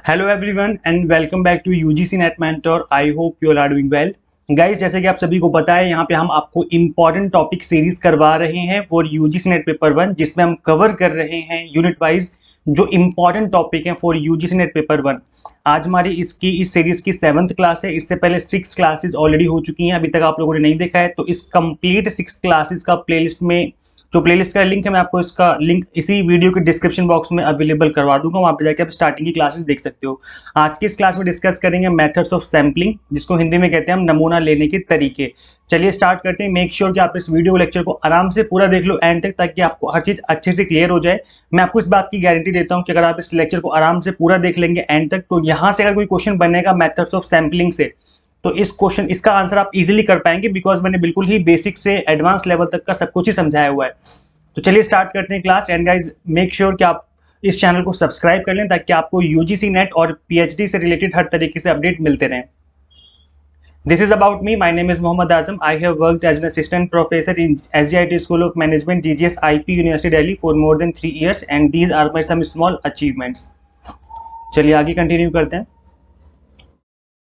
Hello everyone and welcome back to UGC NET mentor. I hope you all are doing well. Guys, जैसे कि आप सभी को पता है, यहाँ पे हम आपको इम्पॉर्टेंट टॉपिक सीरीज करवा रहे हैं फॉर यूजीसी नेट पेपर 1, जिसमें हम कवर कर रहे हैं यूनिट वाइज जो इम्पॉर्टेंट टॉपिक हैं फॉर यूजीसी नेट पेपर 1। आज हमारी इस सीरीज की 7th क्लास है। इससे पहले 6 क्लासेज ऑलरेडी हो चुकी हैं, अभी तक आप लोगों ने नहीं देखा है तो इस कंप्लीट 6 क्लासेज का प्लेलिस्ट में जो प्लेलिस्ट का लिंक है, मैं आपको इसका लिंक इसी वीडियो के डिस्क्रिप्शन बॉक्स में अवेलेबल करवा दूंगा। वहां पे जाके आप स्टार्टिंग की क्लासेस देख सकते हो। आज की इस क्लास में डिस्कस करेंगे मेथड्स ऑफ सैम्पलिंग, जिसको हिंदी में कहते हैं हम नमूना लेने के तरीके। चलिए स्टार्ट करते हैं। मेक श्योर कि आप इस वीडियो लेक्चर को आराम से पूरा देख लो एंड तक, ताकि आपको हर चीज अच्छे से क्लियर हो जाए। मैं आपको इस बात की गारंटी देता हूँ कि अगर आप इस लेक्चर को आराम से पूरा देख लेंगे एंड तक, तो यहाँ से अगर कोई क्वेश्चन बनेगा मेथड्स ऑफ सैम्पलिंग से, तो इसका आंसर आप इजीली कर पाएंगे, बिकॉज मैंने बिल्कुल ही बेसिक से एडवांस लेवल तक का सब कुछ ही समझाया हुआ है। तो चलिए स्टार्ट करते हैं class. And guys, make sure कि आप इस चैनल को सब्सक्राइब कर लें, ताकि आपको यूजीसी नेट और पीएचडी से रिलेटेड हर तरीके से अपडेट मिलते रहें। This is about me. My name is Mohammad Azam. I have worked as an assistant professor in SGIT school of management, GGS IP, university Delhi for more than 3 years and these are my some small achievements. चलिए आगे continue करते हैं।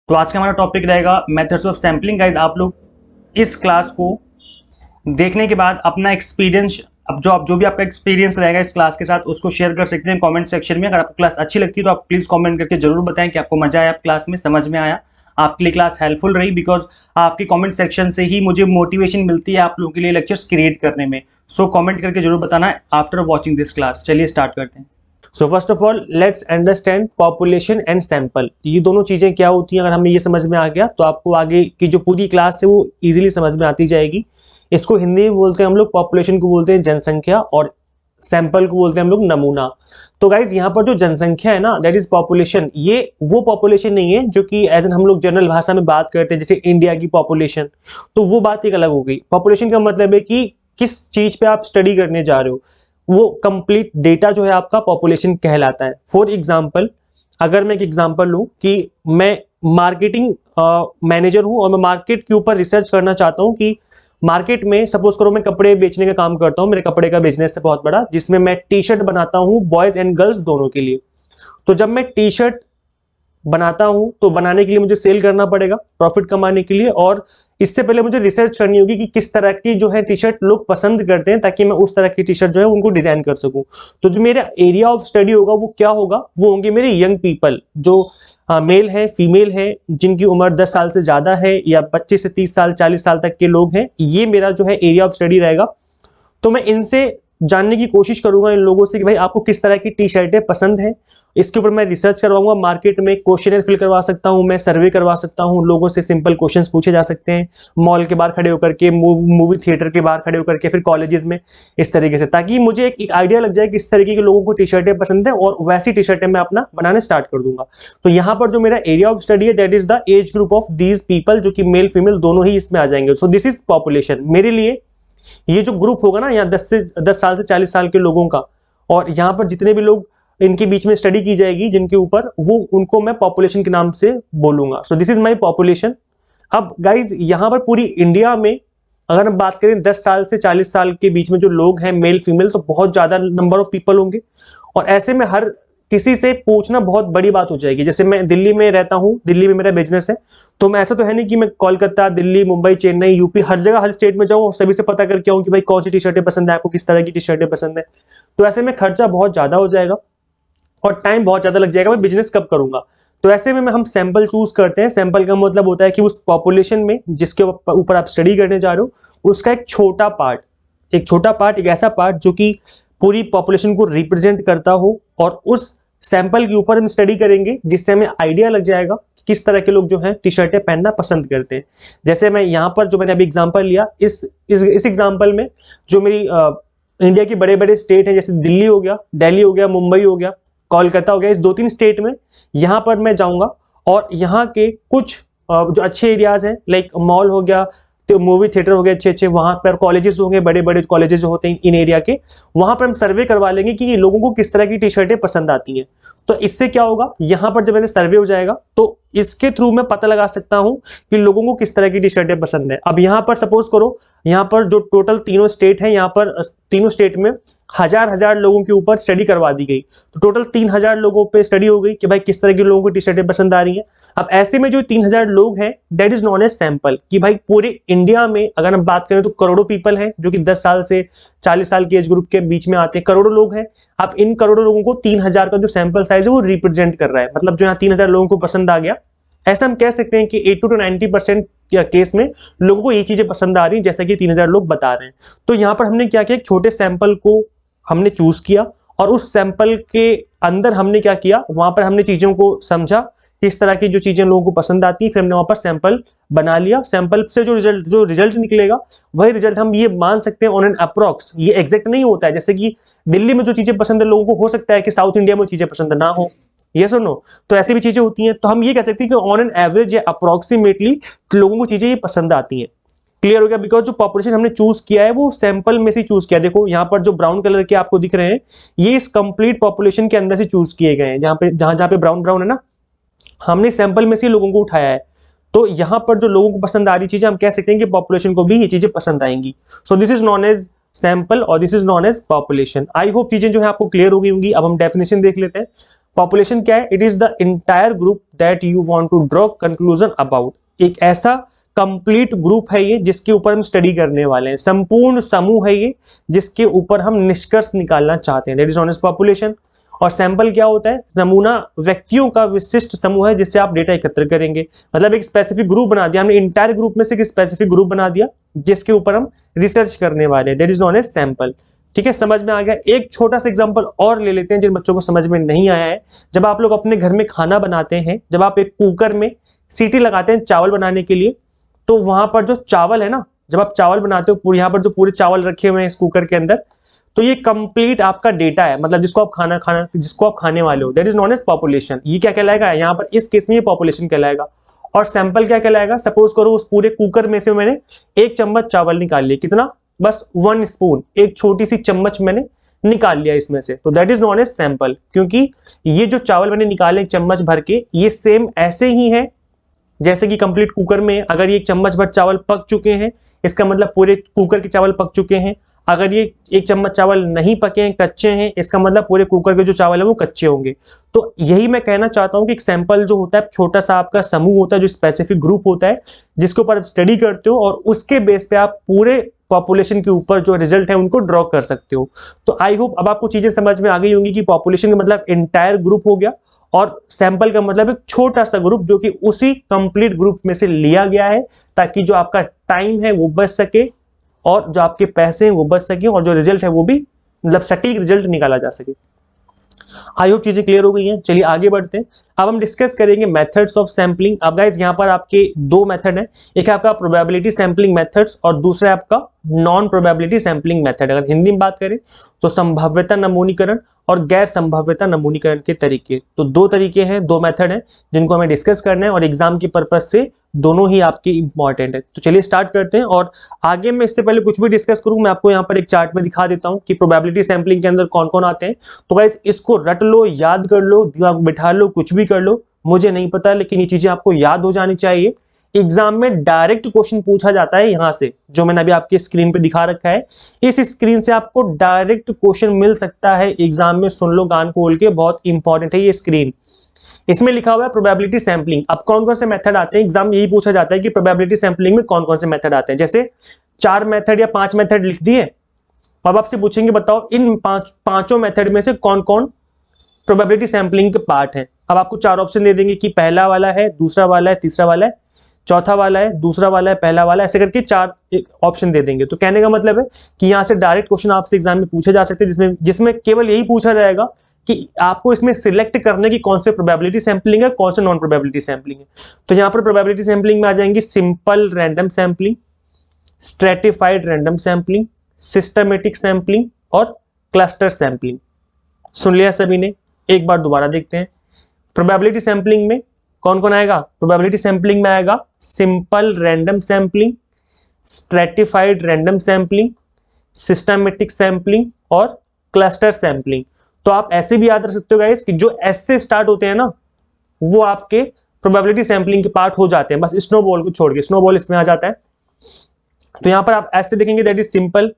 तो आज का हमारा topic रहेगा methods of sampling. Guys, आप लोग इस क्लास को देखने के बाद अपना एक्सपीरियंस, अब जो भी आपका एक्सपीरियंस रहेगा इस क्लास के साथ, उसको शेयर कर सकते हैं कमेंट सेक्शन में। अगर आपको क्लास अच्छी लगती है तो आप प्लीज कमेंट करके जरूर बताएं कि आपको मजा आया क्लास में, समझ में आया, आपके लिए क्लास हेल्पफुल रही, बिकॉज आपके कमेंट सेक्शन से ही मुझे मोटिवेशन मिलती है आप लोगों के लिए लेक्चर्स क्रिएट करने में। सो कमेंट करके जरूर बताना आफ्टर वॉचिंग दिस क्लास। चलिए स्टार्ट करते हैं। So first of all let's understand population and sample. ये दोनों चीजें क्या होती हैं, अगर हमें ये समझ में आ गया तो आपको आगे की जो पूरी क्लास है वो इजीली समझ में आती जाएगी। इसको हिंदी में बोलते हैं हम लोग, पॉपुलेशन को बोलते हैं जनसंख्या, और सैंपल को बोलते हैं हम लोग नमूना। तो गाइज, यहाँ पर जो जनसंख्या है ना, दैट इज पॉपुलेशन। ये वो पॉपुलेशन नहीं है जो कि एज एन हम लोग जनरल भाषा में बात करते हैं, जैसे इंडिया की पॉपुलेशन, तो वो बात एक अलग हो गई। पॉपुलेशन का मतलब है कि किस चीज पे आप स्टडी करने जा रहे हो, वो कंप्लीट डेटा जो है आपका पॉपुलेशन कहलाता है। फॉर एग्जाम्पल, अगर मैं एक एग्जाम्पल लूँ कि मैं मार्केटिंग मैनेजर हूँ और मैं मार्केट के ऊपर रिसर्च करना चाहता हूँ कि मार्केट में, सपोज करो मैं कपड़े बेचने का काम करता हूँ, मेरे कपड़े का बिजनेस है बहुत बड़ा, जिसमें मैं टी शर्ट बनाता हूँ बॉयज एंड गर्ल्स दोनों के लिए। तो जब मैं टी शर्ट बनाता हूँ तो बनाने के लिए मुझे सेल करना पड़ेगा प्रॉफिट कमाने के लिए, और इससे पहले मुझे रिसर्च करनी होगी कि किस तरह की जो है टी शर्ट लोग पसंद करते हैं, ताकि मैं उस तरह की टी शर्ट जो है उनको डिजाइन कर सकूं। तो जो मेरा एरिया ऑफ स्टडी होगा वो क्या होगा, वो होंगे मेरे यंग पीपल, जो मेल है फीमेल है, जिनकी उम्र 10 साल से ज्यादा है, या 25 से 30 साल 40 साल तक के लोग हैं। ये मेरा जो है एरिया ऑफ स्टडी रहेगा। तो मैं इनसे जानने की कोशिश करूंगा, इन लोगों से, कि भाई आपको किस तरह की टी शर्टें पसंद हैं। इसके ऊपर मैं रिसर्च करवाऊंगा, मार्केट में क्वेश्चनर फिल करवा सकता हूं, मैं सर्वे करवा सकता हूं, लोगों से सिंपल क्वेश्चंस पूछे जा सकते हैं, मॉल के बाहर खड़े होकर के, मूवी थिएटर के बाहर खड़े होकर के, फिर कॉलेजेस में, इस तरीके से, ताकि मुझे एक आइडिया लग जाए कि इस तरीके के लोगों को टी शर्टें पसंद है, और वैसी टी शर्टें मैं अपना बनाने स्टार्ट कर दूंगा। तो यहाँ पर जो मेरा एरिया ऑफ स्टडी है, that is the age group of these people, जो कि मेल फीमेल दोनों ही इसमें आ जाएंगे। सो दिस इज पॉपुलेशन। मेरे लिए ये जो ग्रुप होगा ना, यहाँ 10 साल से 40 साल के लोगों का, और यहाँ पर जितने भी लोग इनके बीच में स्टडी की जाएगी जिनके ऊपर, वो उनको मैं पॉपुलेशन के नाम से बोलूंगा। सो दिस इज माय पॉपुलेशन। अब गाइज, यहाँ पर पूरी इंडिया में अगर हम बात करें 10 साल से 40 साल के बीच में जो लोग हैं मेल फीमेल, तो बहुत ज्यादा नंबर ऑफ पीपल होंगे, और ऐसे में हर किसी से पूछना बहुत बड़ी बात हो जाएगी। जैसे मैं दिल्ली में रहता हूँ, दिल्ली में मेरा बिजनेस है, तो मैं, ऐसा तो है नहीं कि मैं कोलकाता, दिल्ली, मुंबई, चेन्नई, यूपी, हर जगह हर स्टेट में जाऊँ और सभी से पता करके आऊँ कि भाई कौन सी टी शर्टें पसंद है आपको, किस तरह की टी शर्टें पसंद है। तो ऐसे में खर्चा बहुत ज्यादा हो जाएगा और टाइम बहुत ज्यादा लग जाएगा। मैं बिजनेस कब करूंगा? तो ऐसे में हम सैंपल चूज करते हैं। सैंपल का मतलब होता है कि उस पॉपुलेशन में जिसके ऊपर आप स्टडी करने जा रहे हो, उसका एक छोटा पार्ट, एक ऐसा पार्ट जो कि पूरी पॉपुलेशन को रिप्रेजेंट करता हो, और उस सैंपल के ऊपर हम स्टडी करेंगे, जिससे हमें आइडिया लग जाएगा कि किस तरह के लोग जो हैं टी शर्टें पहनना पसंद करते हैं। जैसे मैं यहाँ पर जो मैंने अभी एग्जांपल लिया, इस एग्जांपल में जो मेरी इंडिया के बड़े बड़े स्टेट हैं, जैसे दिल्ली हो गया, दिल्ली हो गया, मुंबई हो गया, कोलकाता हो गया, इस 2-3 स्टेट में यहाँ पर मैं जाऊंगा, और यहाँ के कुछ जो अच्छे एरियाज हैं, लाइक मॉल हो गया, मूवी थिएटर हो गए अच्छे अच्छे, वहां पर कॉलेजेस होंगे, बड़े बड़े कॉलेजेस जो होते हैं इन एरिया के, वहां पर हम सर्वे करवा लेंगे कि लोगों को किस तरह की टी शर्टें पसंद आती हैं। तो इससे क्या होगा, यहां पर जब मैंने सर्वे हो जाएगा तो इसके थ्रू मैं पता लगा सकता हूं कि लोगों को किस तरह की टी शर्टें पसंद है। अब यहां पर सपोज करो, यहां पर जो टोटल तीनों स्टेट है, यहां पर तीनों स्टेट में हजार लोगों के ऊपर स्टडी करवा दी गई, तो टोटल 3000 लोगों पे स्टडी हो गई कि भाई किस तरह के लोगों को टी शर्टें पसंद आ रही हैं। अब ऐसे में जो 3000 लोग हैं, that is non as sample, कि भाई पूरे इंडिया में अगर हम बात करें तो करोड़ों पीपल हैं जो कि 10 साल से 40 साल के एज ग्रुप के बीच में आते हैं, करोड़ों लोग हैं। अब इन करोड़ों लोगों को 3000 का जो सैंपल साइज है वो रिप्रेजेंट कर रहा है, मतलब जो यहाँ 3000 लोगों को पसंद आ गया, ऐसा हम कह सकते हैं कि 80 to 90% केस में लोगों को ये चीजें पसंद आ रही हैं, जैसा कि 3000 लोग बता रहे हैं। तो यहाँ पर हमने क्या किया, एक छोटे सैंपल को हमने चूज किया और उस सैंपल के अंदर हमने क्या किया, वहां पर हमने चीजों को समझा, किस तरह की जो चीजें लोगों को पसंद आती है, फिर हमने वहां पर सैंपल बना लिया। सैंपल से जो रिजल्ट निकलेगा वही रिजल्ट हम ये मान सकते हैं ऑन एन अप्रॉक्स, ये एग्जैक्ट नहीं होता है। जैसे कि दिल्ली में जो चीजें पसंद है लोगों को, हो सकता है कि साउथ इंडिया में चीजें पसंद ना हो, यस और नो, तो ऐसी भी चीजें होती हैं। तो हम ये कह सकते हैं कि ऑन एन एवरेज या अप्रोक्सीमेटली लोगों को चीजें ये पसंद आती हैं। क्लियर हो गया? बिकॉज जो पॉपुलेशन हमने चूज किया है वो सैंपल में से चूज किया। देखो यहाँ पर जो ब्राउन कलर के आपको दिख रहे हैं, ये इस कंप्लीट पॉपुलेशन के अंदर से चूज किए गए हैं, जहां पे ब्राउन ब्राउन है ना, हमने सैंपल में से लोगों को उठाया है। तो यहाँ पर जो लोगों को पसंद आ रही चीजें, हम कह सकते हैं कि पॉपुलेशन को भी ये चीजें पसंद आएंगी। So this is non as sample और this is non as population. I hope चीजें जो है आपको क्लियर हो गई होंगी। अब हम डेफिनेशन देख लेते हैं। पॉपुलेशन क्या है? It is the entire group that you want to draw conclusion about. एक ऐसा कंप्लीट ग्रुप है ये जिसके ऊपर हम स्टडी करने वाले हैं, संपूर्ण समूह है ये जिसके ऊपर हम निष्कर्ष निकालना चाहते हैं, that is non as population. और सैंपल क्या होता है? नमूना व्यक्तियों का विशिष्ट समूह है जिससे आप डेटा एकत्र करेंगे। मतलब एक स्पेसिफिक ग्रुप बना दिया हमने, इंटायर ग्रुप में से एक स्पेसिफिक ग्रुप बना दिया जिसके ऊपर हम रिसर्च करने वाले हैं, that is non as sample. ठीक है, समझ में आ गया। एक छोटा सा एग्जांपल और ले लेते हैं जिन बच्चों को समझ में नहीं आया है। जब आप लोग अपने घर में खाना बनाते हैं, जब आप एक कुकर में सीटी लगाते हैं चावल बनाने के लिए, तो वहां पर जो चावल है ना, जब आप चावल बनाते हो, यहाँ पर जो पूरे चावल रखे हुए हैं इस कुकर के अंदर, तो ये कंप्लीट आपका डेटा है, मतलब जिसको आप खाने वाले हो, that is non as population. ये क्या कहलाएगा यहाँ पर? इस केस में ये पॉपुलेशन कहलाएगा। और सैंपल क्या कहलाएगा? सपोज करो उस पूरे कुकर में से मैंने 1 चम्मच चावल निकाल लिया, कितना? बस 1 स्पून, एक छोटी सी चम्मच मैंने निकाल लिया इसमें से, तो that is non as sample. क्योंकि ये जो चावल मैंने निकाले 1 चम्मच भर के, ये सेम ऐसे ही है जैसे कि कंप्लीट कुकर में अगर ये 1 चम्मच भर चावल पक चुके हैं, इसका मतलब पूरे कुकर के चावल पक चुके हैं। अगर ये 1 चम्मच चावल नहीं पके हैं, कच्चे हैं, इसका मतलब पूरे कुकर के जो चावल है वो कच्चे होंगे। तो यही मैं कहना चाहता हूं कि एक सैंपल जो होता है, छोटा सा आपका समूह होता है, जो स्पेसिफिक ग्रुप होता है जिसके ऊपर आप स्टडी करते हो और उसके बेस पे आप पूरे पॉपुलेशन के ऊपर जो रिजल्ट है उनको ड्रॉ कर सकते हो। तो आई होप अब आपको चीजें समझ में आ गई होंगी कि पॉपुलेशन का मतलब इंटायर ग्रुप हो गया और सैंपल का मतलब एक छोटा सा ग्रुप जो कि उसी कंप्लीट ग्रुप में से लिया गया है, ताकि जो आपका टाइम है वो बच सके और जो आपके पैसे हैं वो बच सके और जो रिजल्ट है वो भी मतलब सटीक रिजल्ट निकाला जा सके। आई होप चीजें क्लियर हो गई हैं। चलिए आगे बढ़ते हैं। अब हम डिस्कस करेंगे मेथड्स ऑफ सैम्पलिंग। अब गाइस यहाँ पर आपके 2 मेथड हैं, एक है आपका प्रोबेबिलिटी सैम्पलिंग मेथड्स और दूसरा है आपका नॉन प्रोबेबिलिटी सैम्पलिंग मेथड। अगर हिंदी में बात करें तो संभाव्यता नमूनीकरण और गैर संभाव्यता नमूनीकरण के तरीके। तो 2 तरीके हैं, 2 मेथड हैं जिनको हमें डिस्कस करना है और एग्जाम के पर्पज से दोनों ही आपके इंपॉर्टेंट है। तो चलिए स्टार्ट करते हैं। और आगे मैं इससे पहले कुछ भी डिस्कस करूं, मैं आपको यहाँ पर एक चार्ट में दिखा देता हूं कि प्रोबेबिलिटी सैम्पलिंग के अंदर कौन कौन आते हैं। तो गाइस इसको रट लो, याद कर लो, दिमाग बिठा लो, कुछ भी कर लो, मुझे नहीं पता, लेकिन ये चीजें आपको याद हो जानी चाहिए। एग्जाम में डायरेक्ट क्वेश्चन पूछा जाता है यहां से, जो मैंने अभी आपके स्क्रीन पे दिखा रखा है, इस स्क्रीन से आपको डायरेक्ट क्वेश्चन मिल सकता है एग्जाम में। सुन लो कान खोल के, बहुत इंपॉर्टेंट है ये स्क्रीन। इसमें लिखा हुआ है प्रोबेबिलिटी सैम्पलिंग। अब कौन कौन से मेथड आते हैं, एग्जाम यही पूछा जाता है कि प्रोबेबिलिटी सैम्पलिंग में कौन कौन से मेथड आते हैं। जैसे 4 मेथड या 5 मेथड लिख दिए, अब आपसे पूछेंगे बताओ इन पांचों मेथड में से कौन कौन प्रोबेबिलिटी सैम्पलिंग के पार्ट हैं। अब आपको 4 ऑप्शन दे देंगे कि पहला वाला है, दूसरा वाला है, तीसरा वाला है, चौथा वाला है, दूसरा वाला है, पहला वाला है, ऐसे करके 4 ऑप्शन दे देंगे। तो कहने का मतलब है कि यहां से डायरेक्ट क्वेश्चन आपसे एग्जाम में पूछे जा सकते हैं, जिसमें केवल यही पूछा जाएगा कि आपको इसमें सिलेक्ट करने की कौन से प्रोबेबिलिटी सैम्पलिंग है, कौन से नॉन प्रोबेबिलिटी सैम्पलिंग है। तो यहाँ पर प्रोबेबिलिटी सैम्पलिंग में आ जाएंगी simple random sampling, stratified random sampling, systematic sampling और क्लस्टर सैम्पलिंग। सुन लिया सभी ने? एक बार दोबारा देखते हैं। प्रोबेबिलिटी सैम्पलिंग में कौन कौन आएगा? प्रोबेबिलिटी सैम्पलिंग में आएगा simple random sampling, stratified random sampling, systematic sampling और क्लस्टर सैंपलिंग। तो आप ऐसे भी याद रख सकते हो गाइस कि जो एस से स्टार्ट होते हैं ना वो आपके प्रोबेबिलिटी सैंपलिंग के पार्ट हो जाते हैं, बस स्नोबॉल को छोड़ के। स्नोबॉल इसमें आ जाता है। तो यहां पर आप ऐसे देखेंगे that is simple,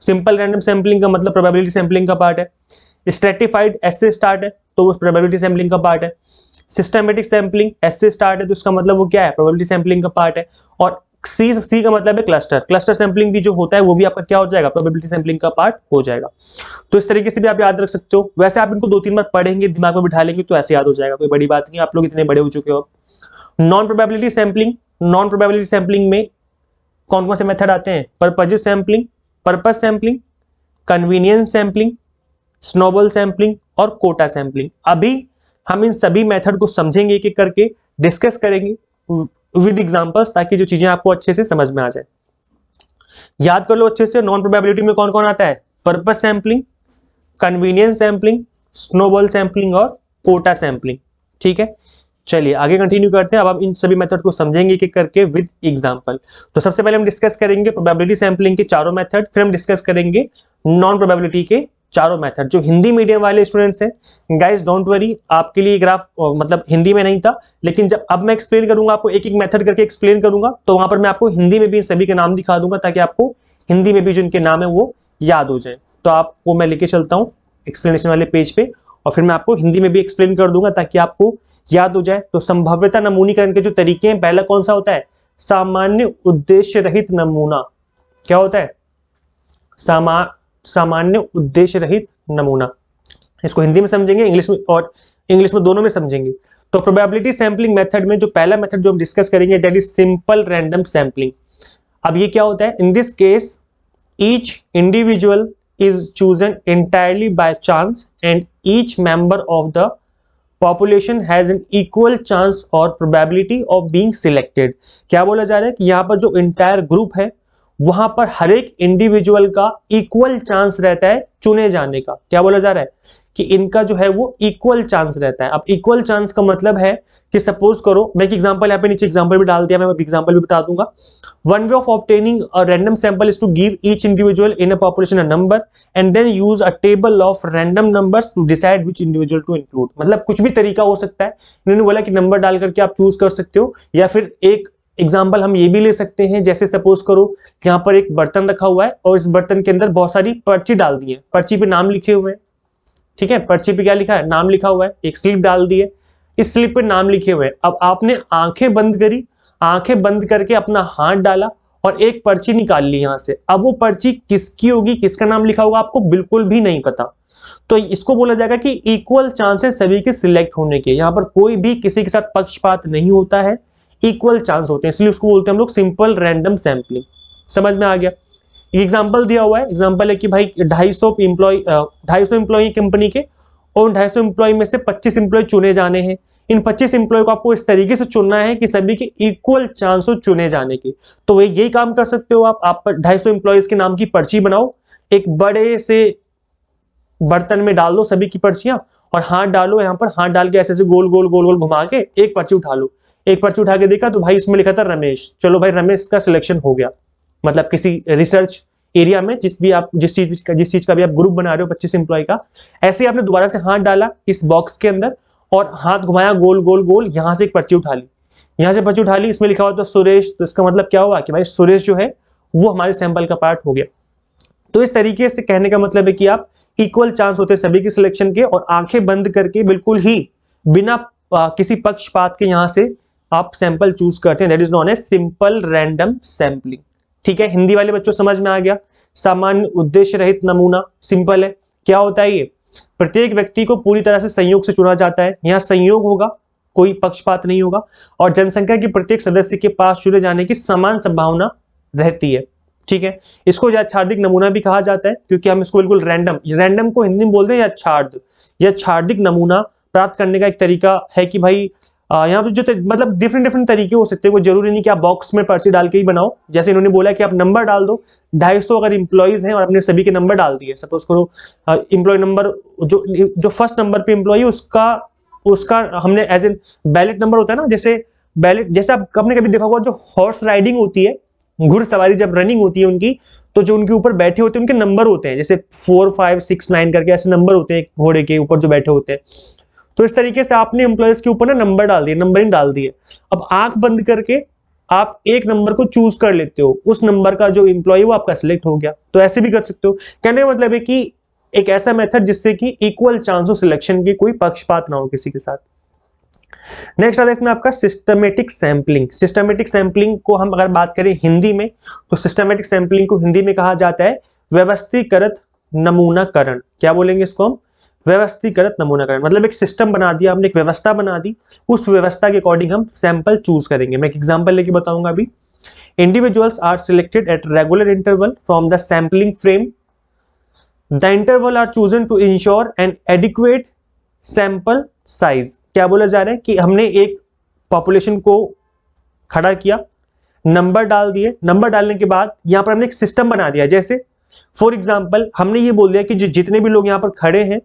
simple random sampling का मतलब प्रोबेबिलिटी सैंपलिंग का पार्ट है। स्ट्रेटिफाइड एस से स्टार्ट है तो वो प्रोबेबिलिटी सैंपलिंग का पार्ट है। सिस्टमैटिक सैंपलिंग एस से स्टार्ट है तो इसका मतलब वो क्या है, प्रोबेबिलिटी सैंपलिंग का पार्ट है। और सी का मतलब है क्लस्टर, क्लस्टर सैंपलिंग भी जो होता है वो भी आपका क्या हो जाएगा, प्रोबेबिलिटी सैंपलिंग का पार्ट हो जाएगा। तो इस तरीके से भी आप याद रख सकते हो। वैसे आप इनको 2-3 बार पढ़ेंगे, दिमाग में बिठा लेंगे तो ऐसे याद हो जाएगा, कोई बड़ी बात नहीं, आप लोग इतने बड़े हो चुके हो। Non probability sampling, non probability sampling में कौन कौन से मेथड आते हैं, purposive sampling, purpose sampling, convenience sampling, snowball sampling और कोटा सैंपलिंग। अभी हम इन सभी मेथड को समझेंगे एक एक करके, डिस्कस करेंगे विद एग्जांपल्स, ताकि जो चीजें आपको अच्छे से समझ में आ जाए। याद कर लो अच्छे से, नॉन प्रोबेबिलिटी में कौन कौन आता है, purpose sampling, convenience sampling, snowball sampling और कोटा सैंपलिंग। ठीक है, चलिए आगे कंटिन्यू करते हैं। अब हम इन सभी मेथड को समझेंगे एक एक करके विद एग्जांपल। तो सबसे पहले हम डिस्कस करेंगे प्रोबेबिलिटी सैंपलिंग के चारों मेथड, फिर हम डिस्कस करेंगे नॉन प्रोबेबिलिटी के चारों मेथड। जो हिंदी मीडियम वाले स्टूडेंट्स हैं गाइस, डोंट वरी, आपके लिए ग्राफ मतलब हिंदी में नहीं था, लेकिन जब अब मैं एक्सप्लेन करूंगा, आपको एक एक मेथड करके एक्सप्लेन करूंगा, तो वहां पर मैं आपको हिंदी में भी सभी के नाम दिखा दूंगा, ताकि आपको हिंदी में भी जो इनके नाम है वो याद हो जाए। तो आपको मैं लेके चलता हूँ एक्सप्लेनेशन वाले पेज पे, और फिर मैं आपको हिंदी में भी एक्सप्लेन कर दूंगा ताकि आपको याद हो जाए। तो संभाव्यता नमूनीकरण के जो तरीके हैं, पहला कौन सा होता है, सामान्य उद्देश्य रहित नमूना। क्या होता है, सामान्य उद्देश्य रहित नमूना। इसको हिंदी में समझेंगे, इंग्लिश में, और इंग्लिश में, दोनों में समझेंगे। तो प्रोबेबिलिटी सैंपलिंग मेथड में जो पहला मेथड जो हम डिस्कस करेंगे that is simple random sampling. अब ये क्या होता है, in this case each individual is chosen entirely by chance and each member of the population has an equal chance or probability of being selected। क्या बोला जा रहा है कि यहाँ पर जो इंटायर ग्रुप है वहां पर हर एक इंडिविजुअल का इक्वल चांस रहता है चुने जाने का। क्या बोला जा रहा है कि इनका जो है वो इक्वल चांस रहता है। अब इक्वल चांस का मतलब है कि सपोज करो, मैं एक एग्जांपल यहाँ पे नीचे एग्जांपल भी डाल दिया, मैं एग्जांपल भी बता दूंगा। One way of obtaining a random sample is to give each individual in a population a number and then use a table of random numbers to decide which individual to include. मतलब कुछ भी तरीका हो सकता है, इन्होंने बोला कि नंबर डाल करके आप चूज कर सकते हो, या फिर एक एग्जाम्पल हम ये भी ले सकते हैं, जैसे सपोज करो कि यहाँ पर एक बर्तन रखा हुआ है और इस बर्तन के अंदर बहुत सारी पर्ची डाल दी है, पर्ची पे नाम लिखे हुए हैं। ठीक है, पर्ची पे क्या लिखा है, नाम लिखा हुआ है। एक स्लिप डाल दी है, इस स्लिप पे नाम लिखे हुए हैं। अब आपने आंखें बंद करी, आंखें बंद करके अपना हाथ डाला और एक पर्ची निकाल ली यहां से। अब वो पर्ची किसकी होगी, किसका नाम लिखा होगा, आपको बिल्कुल भी नहीं पता। तो इसको बोला जाएगा कि इक्वल चांसेस सभी के सिलेक्ट होने के। यहाँ पर कोई भी किसी के साथ पक्षपात नहीं होता है, इक्वल चांस होते हैं, इसलिए उसको बोलते हैं हम लोग सिंपल रैंडम सैंपलिंग। समझ में आ गया। एग्जाम्पल दिया हुआ है, एग्जाम्पल है कि भाई 250 एम्प्लॉय कंपनी के, और 250 एम्प्लॉय में से 25 एम्प्लॉय चुने जाने हैं। इन 25 एम्प्लॉय को आपको इस तरीके से चुनना है कि सभी के इक्वल चांस हो चुने जाने के। तो वही यही काम कर सकते हो आप 250 एम्प्लॉयज के नाम की पर्ची बनाओ, एक बड़े से बर्तन में डाल दो सभी की पर्चियां और हाथ डालो, यहाँ पर हाथ डाल के ऐसे गोल गोल गोल गोल घुमा के एक पर्ची उठा लो। एक पर्ची उठा के देखा तो भाई इसमें लिखा था रमेश, चलो भाई रमेश का सिलेक्शन हो गया। मतलब किसी रिसर्च एरिया में जिस चीज का भी आप ग्रुप बना रहे हो 25 एम्प्लॉय का, ऐसे ही आपने दोबारा से हाथ डाला इस बॉक्स के अंदर और हाथ घुमाया गोल गोल गोल, यहां से एक पर्ची उठा ली, यहां से पर्ची उठा ली, इसमें लिखा हुआ था सुरेश, तो इसका मतलब क्या हुआ कि भाई सुरेश जो है वो हमारे सैंपल का पार्ट हो गया। तो इस तरीके से कहने का मतलब है कि आप इक्वल चांस होते हैं सभी के सिलेक्शन के, और आंखें बंद करके बिल्कुल ही बिना किसी पक्षपात के यहां से आप सैंपल चूज करते हैं। That is non as simple random sampling. ठीक है, हिंदी वाले बच्चों समझ में आ गया। सामान्य उद्देश्य रहित नमूना सिंपल है। क्या होता है ये, प्रत्येक व्यक्ति को पूरी तरह से संयोग से चुना जाता है। यहाँ संयोग होगा, कोई पक्षपात नहीं होगा, और जनसंख्या के प्रत्येक सदस्य के पास चुने जाने की समान संभावना रहती है। ठीक है, इसको याच्छादिक नमूना भी कहा जाता है, क्योंकि हम इसको बिल्कुल रैंडम को हिंदी में बोलते हैं याच्छादिक नमूना प्राप्त करने का एक तरीका है कि भाई यहाँ पे जो मतलब डिफरेंट तरीके हो सकते हैं। वो जरूरी नहीं कि आप बॉक्स में पर्ची डाल के ही बनाओ। जैसे इन्होंने बोला कि आप नंबर डाल दो, 250 अगर इंप्लॉइज हैं और आपने सभी के नंबर डाल दिए, सपोज करो इंप्लॉय नंबर जो फर्स्ट नंबर पे इंप्लॉय उसका हमने एज एन बैलेट नंबर होता है ना, जैसे बैलेट, जैसे आपने कभी देखा होगा जो हॉर्स राइडिंग होती है, घुड़सवारी जब रनिंग होती है उनकी, तो जो उनके ऊपर बैठे होते हैं उनके नंबर होते हैं, जैसे 4, 5, 6, 9 करके ऐसे नंबर होते हैं घोड़े के ऊपर जो बैठे होते हैं। तो इस तरीके से आपने एम्प्लॉयज के ऊपर ना नंबर डाल दिए, नंबरिंग डाल दी है। अब आंख बंद करके आप एक नंबर को चूज कर लेते हो, उस नंबर का जो एम्प्लॉय वो आपका सिलेक्ट हो गया। तो ऐसे भी कर सकते हो। कहने का मतलब है कि एक ऐसा मेथड जिससे कि इक्वल चांस हो सिलेक्शन की, कोई पक्षपात ना हो किसी के साथ। नेक्स्ट आता है इसमें आपका सिस्टमेटिक सैंपलिंग। सिस्टमेटिक सैंपलिंग को हम अगर बात करें हिंदी में, तो सिस्टमेटिक सैंपलिंग को हिंदी में कहा जाता है व्यवस्थीकृत नमूनाकरण। क्या बोलेंगे इसको हम? व्यवस्थीकृत नमूनाकरण। मतलब एक सिस्टम बना दिया हमने, एक व्यवस्था बना दी, उस व्यवस्था के अकॉर्डिंग हम सैंपल चूज करेंगे। मैं एक एग्जांपल लेके बताऊंगा अभी। Individuals are selected at regular interval from the sampling frame. The interval are chosen to ensure an adequate sample size. क्या बोला जा रहा है कि हमने एक पॉपुलेशन को खड़ा किया, नंबर डाल दिए, नंबर डालने के बाद यहां पर हमने एक सिस्टम बना दिया। जैसे फॉर एग्जांपल हमने ये बोल दिया कि जितने भी लोग यहां पर खड़े हैं,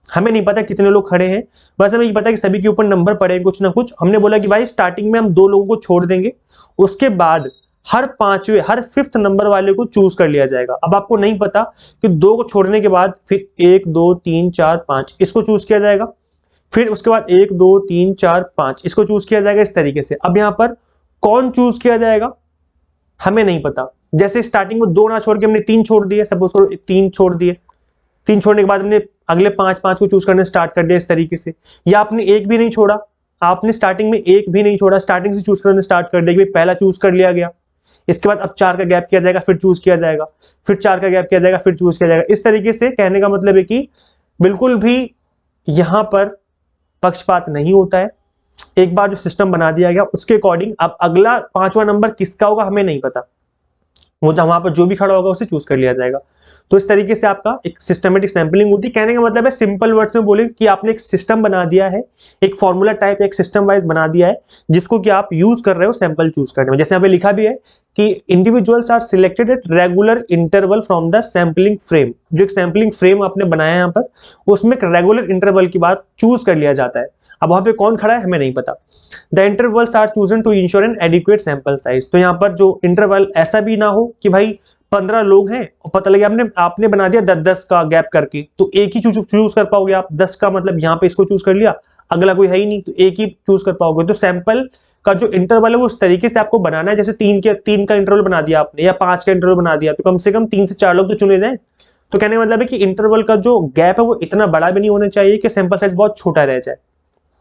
हमें नहीं पता कितने लोग खड़े हैं, बस हमें ये पता है कि सभी के ऊपर नंबर पड़े हैं कुछ ना कुछ। हमने बोला कि भाई स्टार्टिंग में हम 2 लोगों को छोड़ देंगे, उसके बाद हर 5th नंबर वाले को चूज कर लिया जाएगा। अब आपको नहीं पता कि 2 को छोड़ने के बाद फिर 1, 2, 3, 4, 5 इसको चूज किया जाएगा, फिर उसके बाद 1, 2, 3, 4, 5 इसको चूज किया जाएगा, इस तरीके से। अब यहां पर कौन चूज किया जाएगा हमें नहीं पता। जैसे स्टार्टिंग में 2 ना छोड़ के हमने 3 छोड़ दिए, सपोज करो 3 छोड़ दिए, 3 छोड़ने के बाद हमने अगले 5 को चूज करने स्टार्ट कर दिया इस तरीके से। या आपने 1 भी नहीं छोड़ा, आपने स्टार्टिंग में 1 भी नहीं छोड़ा, स्टार्टिंग से चूज करने स्टार्ट कर दिया कि पहला चूज कर लिया गया, इसके बाद अब 4 का गैप किया जाएगा, फिर चूज किया जाएगा, फिर 4 का गैप किया जाएगा, फिर चूज किया जाएगा। इस तरीके से कहने का मतलब है कि बिल्कुल भी यहां पर पक्षपात नहीं होता है। एक बार जो सिस्टम बना दिया गया उसके अकॉर्डिंग अब अगला 5वां नंबर किसका होगा हमें नहीं पता, वो वहां पर जो भी खड़ा होगा उसे चूज कर लिया जाएगा। तो इस तरीके से आपका एक सिस्टमेटिक सैंपलिंग होती है। कहने का मतलब है सिंपल वर्ड्स में बोले कि आपने एक सिस्टम बना दिया है, एक फॉर्मूला टाइप एक सिस्टम वाइज बना दिया है, जिसको कि आप यूज कर रहे हो सैंपल चूज करने में। जैसे यहाँ पे लिखा भी है कि individuals are selected at regular interval from the sampling frame. जो एक सैंपलिंग फ्रेम आपने बनाया है यहाँ पर, उसमें एक रेगुलर इंटरवल की बात चूज कर लिया जाता है। अब वहां पे कौन खड़ा है हमें नहीं पता। The intervals are chosen to ensure an adequate sample size. तो यहाँ पर जो इंटरवल ऐसा भी ना हो कि भाई 15 लोग हैं और पता लगे आपने बना दिया 10-10 का गैप करके, तो एक ही चूज कर पाओगे आप। 10 का मतलब यहाँ पे इसको चूज कर लिया, अगला कोई है ही नहीं, तो एक ही चूज कर पाओगे। तो सैंपल का जो इंटरवल है वो उस तरीके से आपको बनाना है। जैसे 3 का इंटरवल बना दिया आपने या 5 का इंटरवल बना दिया, तो कम से कम 3 से 4 लोग तो चुने जाए। तो कहने का मतलब है कि इंटरवल का जो गैप है वो इतना बड़ा भी नहीं होना चाहिए कि सैंपल साइज बहुत छोटा रह जाए।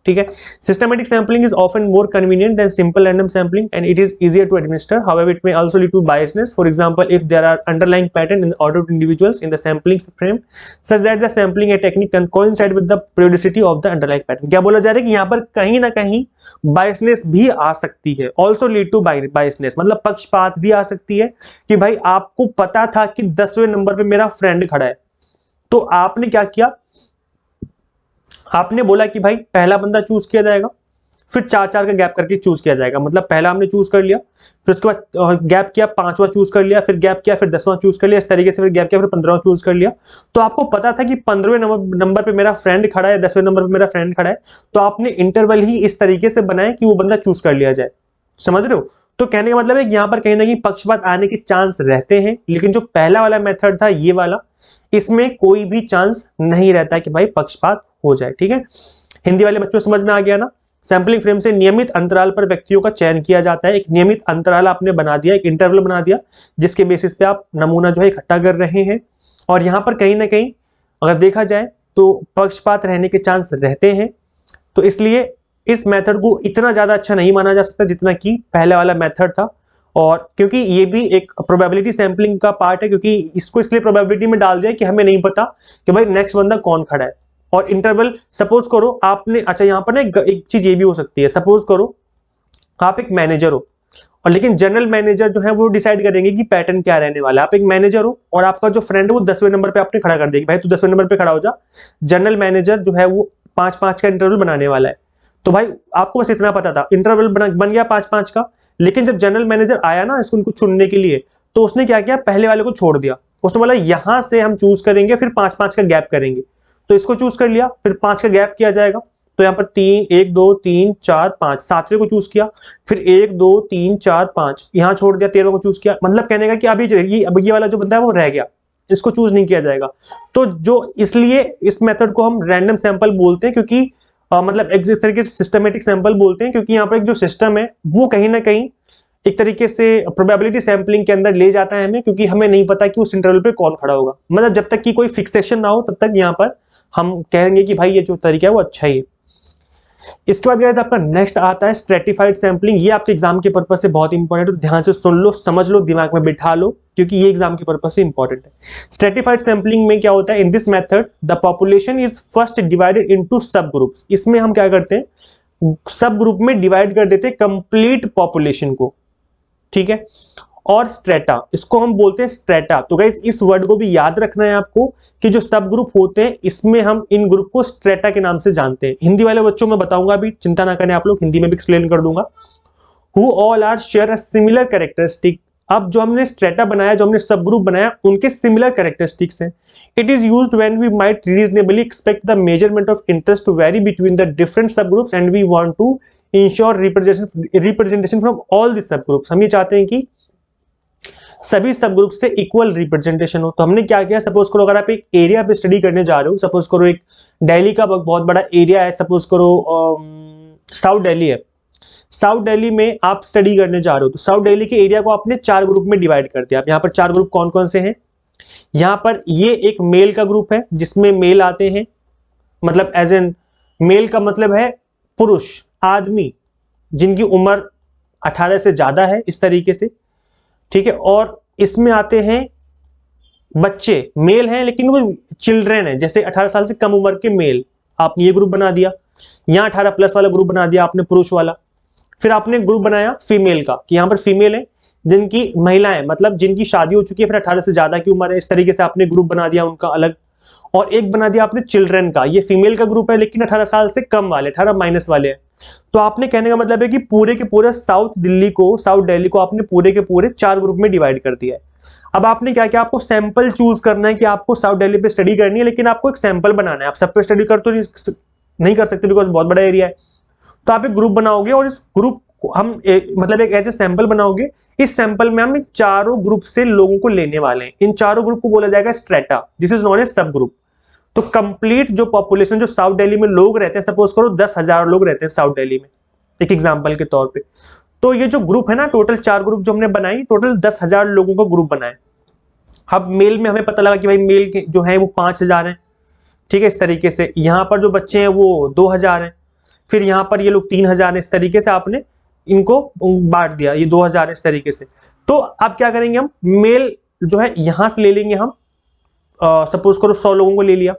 ठीक है। Systematic sampling is often more convenient than simple random sampling and it is easier to administer. However, it may also lead to biasness. For example, if there are underlying pattern in the order of individuals in the sampling frame such that the sampling a technique can coincide with the periodicity of the underlying pattern. क्या बोला जा रहा है कि यहाँ पर कहीं ना कहीं biasness भी आ सकती है। Also lead to biasness मतलब पक्षपात भी आ सकती है कि भाई आपको पता था कि 10वें नंबर पे मेरा फ्रेंड खड़ा है, तो आपने क्या किया, आपने बोला कि भाई पहला बंदा चूज किया जाएगा, फिर 4-4 का गैप करके चूज किया जाएगा। मतलब पहला हमने चूज कर लिया, फिर उसके बाद गैप किया, 5वां चूज कर लिया, फिर गैप किया, फिर 10वां चूज कर लिया, इस तरीके से फिर गैप किया, फिर 15वां चूज कर लिया। तो आपको पता था कि 15वें नंबर पे मेरा फ्रेंड खड़ा है, 10वें नंबर पे मेरा फ्रेंड खड़ा है, तो आपने इंटरवल ही इस तरीके से बनाया कि वो बंदा चूज कर लिया जाए। समझ रहे हो? तो कहने का मतलब है यहाँ पर कहीं ना कहीं पक्षपात आने के चांस रहते हैं, लेकिन जो पहला वाला मेथड था ये वाला, इसमें कोई भी चांस नहीं रहता है कि भाई पक्षपात हो जाए। ठीक है, हिंदी वाले बच्चों समझ में आ गया ना? सैंपलिंग फ्रेम से नियमित अंतराल पर व्यक्तियों का चयन किया जाता है। एक नियमित अंतराल आपने बना दिया, एक इंटरवल बना दिया, जिसके बेसिस पे आप नमूना जो है इकट्ठा कर रहे हैं। और यहाँ पर कहीं ना कहीं अगर देखा जाए तो पक्षपात रहने के चांस रहते हैं। तो इसलिए इस मेथड को इतना ज्यादा अच्छा नहीं माना जा सकता जितना कि पहले वाला मेथड था। और क्योंकि ये भी एक प्रोबेबिलिटी सैंपलिंग का पार्ट है, क्योंकि इसको इसलिए प्रोबेबिलिटी में डाल दिया कि हमें नहीं पता कि भाई नेक्स्ट बंदा कौन खड़ा है। और इंटरवल सपोज करो आपने, अच्छा यहाँ पर ना एक चीज ये भी हो सकती है, सपोज करो आप एक मैनेजर हो और लेकिन जनरल मैनेजर जो है वो डिसाइड करेंगे कि पैटर्न क्या रहने वाला है। आप एक मैनेजर हो और आपका जो फ्रेंड है वो 10वें नंबर पे आपने खड़ा कर देगी, भाई तू 10वें नंबर पे खड़ा हो जा। जनरल मैनेजर जो है वो 5-5 का इंटरवल बनाने वाला है, तो भाई आपको बस इतना पता था, इंटरवल बन गया 5-5 का। लेकिन जब जनरल मैनेजर आया ना इसको उनको चुनने के लिए, तो उसने क्या किया, पहले वाले को छोड़ दिया। उसने बोला यहां से हम चूज करेंगे, फिर 5-5 का गैप करेंगे, तो इसको चूज कर लिया, फिर 5 का गैप किया जाएगा, तो यहाँ पर 3 1 2 3 4 5 7वें को चूज किया, फिर 1 2 3 4 5 यहाँ छोड़ दिया, 13वें को चूज किया। मतलब कहने का कि अभी ये वाला जो बंदा है वो रह गया, इसको चूज नहीं किया जाएगा। तो जो इसलिए इस मेथड को हम रैंडम सैंपल बोलते हैं, क्योंकि मतलब एक तरीके से सिस्टमेटिक सैंपल बोलते हैं, क्योंकि यहाँ पर एक जो सिस्टम है वो कहीं ना कहीं एक तरीके से प्रोबेबिलिटी सैंपलिंग के अंदर ले जाता है हमें, क्योंकि हमें नहीं पता कि उस इंटरवल पे कौन खड़ा होगा। मतलब जब तक कि कोई फिक्सेशन ना हो तब तक यहाँ पर हम कहेंगे कि भाई ये जो तरीका है वो अच्छा ही है। इसके बाद गाइस आपका नेक्स्ट आता है स्ट्रेटिफाइड सैंपलिंग। ये आपके एग्जाम के पर्पस से बहुत इंपॉर्टेंट है, तो ध्यान से सुन लो, समझ लो, दिमाग में बिठा लो, क्योंकि ये एग्जाम के पर्पस से इंपॉर्टेंट है। स्ट्रेटिफाइड सैंपलिंग में क्या होता है, in this method the population is first divided into sub groups. इसमें हम क्या करते हैं, सब ग्रुप में डिवाइड कर देते हैं कंप्लीट पॉपुलेशन को, ठीक है। और स्ट्रेटा, इसको हम बोलते हैं स्ट्रेटा। तो गाइस इस वर्ड को भी याद रखना है आपको कि जो सब ग्रुप होते हैं इसमें हम इन ग्रुप को स्ट्रेटा के नाम से जानते हैं। हिंदी वाले बच्चों में बताऊंगा, अभी चिंता ना करें आप लोग, हिंदी में भी एक्सप्लेन कर दूंगा। Who all are share a similar characteristic. अब जो हमने स्ट्रेटा बनाया, जो हमने सब ग्रुप बनाया, उनके सिमिलर कैरेक्टरिस्टिक्स हैं। It is used when we might reasonably expect the measurement of interest to vary between the different sub groups and we want to ensure representation from all the sub groups. हम ये चाहते हैं कि सभी सब group से equal representation हो। तो हमने क्या किया, सपोज करो अगर आप एक एरिया पे स्टडी करने जा रहे हो, सपोज करो एक दिल्ली का बहुत बड़ा एरिया है, सपोज करो साउथ दिल्ली है, साउथ दिल्ली में आप स्टडी करने जा रहे हो, तो साउथ दिल्ली के एरिया को आपने 4 ग्रुप में डिवाइड कर दिया। यहाँ पर 4 ग्रुप कौन कौन से हैं, यहाँ पर ये एक मेल का ग्रुप है जिसमें मेल आते हैं, मतलब एज एन मेल का मतलब है पुरुष, आदमी जिनकी उम्र 18 से ज्यादा है, इस तरीके से, ठीक है। और इसमें आते हैं बच्चे, मेल हैं लेकिन वो चिल्ड्रेन है, जैसे 18 साल से कम उम्र के मेल, आपने ये ग्रुप बना दिया। यहाँ 18 प्लस वाला ग्रुप बना दिया आपने, पुरुष वाला। फिर आपने ग्रुप बनाया फीमेल का, कि यहाँ पर फीमेल है जिनकी महिलाएं, मतलब जिनकी शादी हो चुकी है, फिर 18 से ज्यादा की उम्र है, इस तरीके से आपने ग्रुप बना दिया उनका अलग। और एक बना दिया आपने चिल्ड्रन का, ये फीमेल का ग्रुप है लेकिन 18 साल से कम वाले, 18 माइनस वाले हैं। तो आपने कहने का मतलब है कि पूरे के पूरे साउथ दिल्ली को आपने पूरे के पूरे 4 ग्रुप में डिवाइड कर दिया है। अब आपने क्या किया, आपको सैंपल चूज करना है कि आपको साउथ दिल्ली पे स्टडी करनी है, लेकिन आपको एक सैंपल बनाना है। आप सब पे स्टडी कर तो नहीं कर सकते बिकॉज बहुत बड़ा एरिया है। तो आप एक ग्रुप बनाओगे और इस ग्रुप को हम मतलब एक ऐसे सैंपल बनाओगे, इस सैंपल में हम चारों ग्रुप से लोगों को लेने वाले हैं। इन चारों ग्रुप को बोला जाएगा strata, this is non as sub group. तो कंप्लीट जो पॉपुलेशन जो साउथ दिल्ली में लोग रहते हैं, सपोज करो 10,000 लोग रहते हैं साउथ दिल्ली में, एक एग्जांपल के तौर पे, तो ये जो ग्रुप है ना, टोटल 4 ग्रुप जो हमने बनाई, टोटल 10,000 लोगों को ग्रुप बनाए। अब मेल में हमें पता लगा कि भाई मेल के जो है वो 5,000 है, ठीक है, इस तरीके से। यहाँ पर जो बच्चे हैं वो 2,000 हैं, फिर यहाँ पर ये लोग 3,000 हैं, इस तरीके से आपने इनको बांट दिया, ये 2,000 है, इस तरीके से। तो अब क्या करेंगे, हम मेल जो है यहां से ले लेंगे, हम सपोज करो 100 लोगों को ले लिया,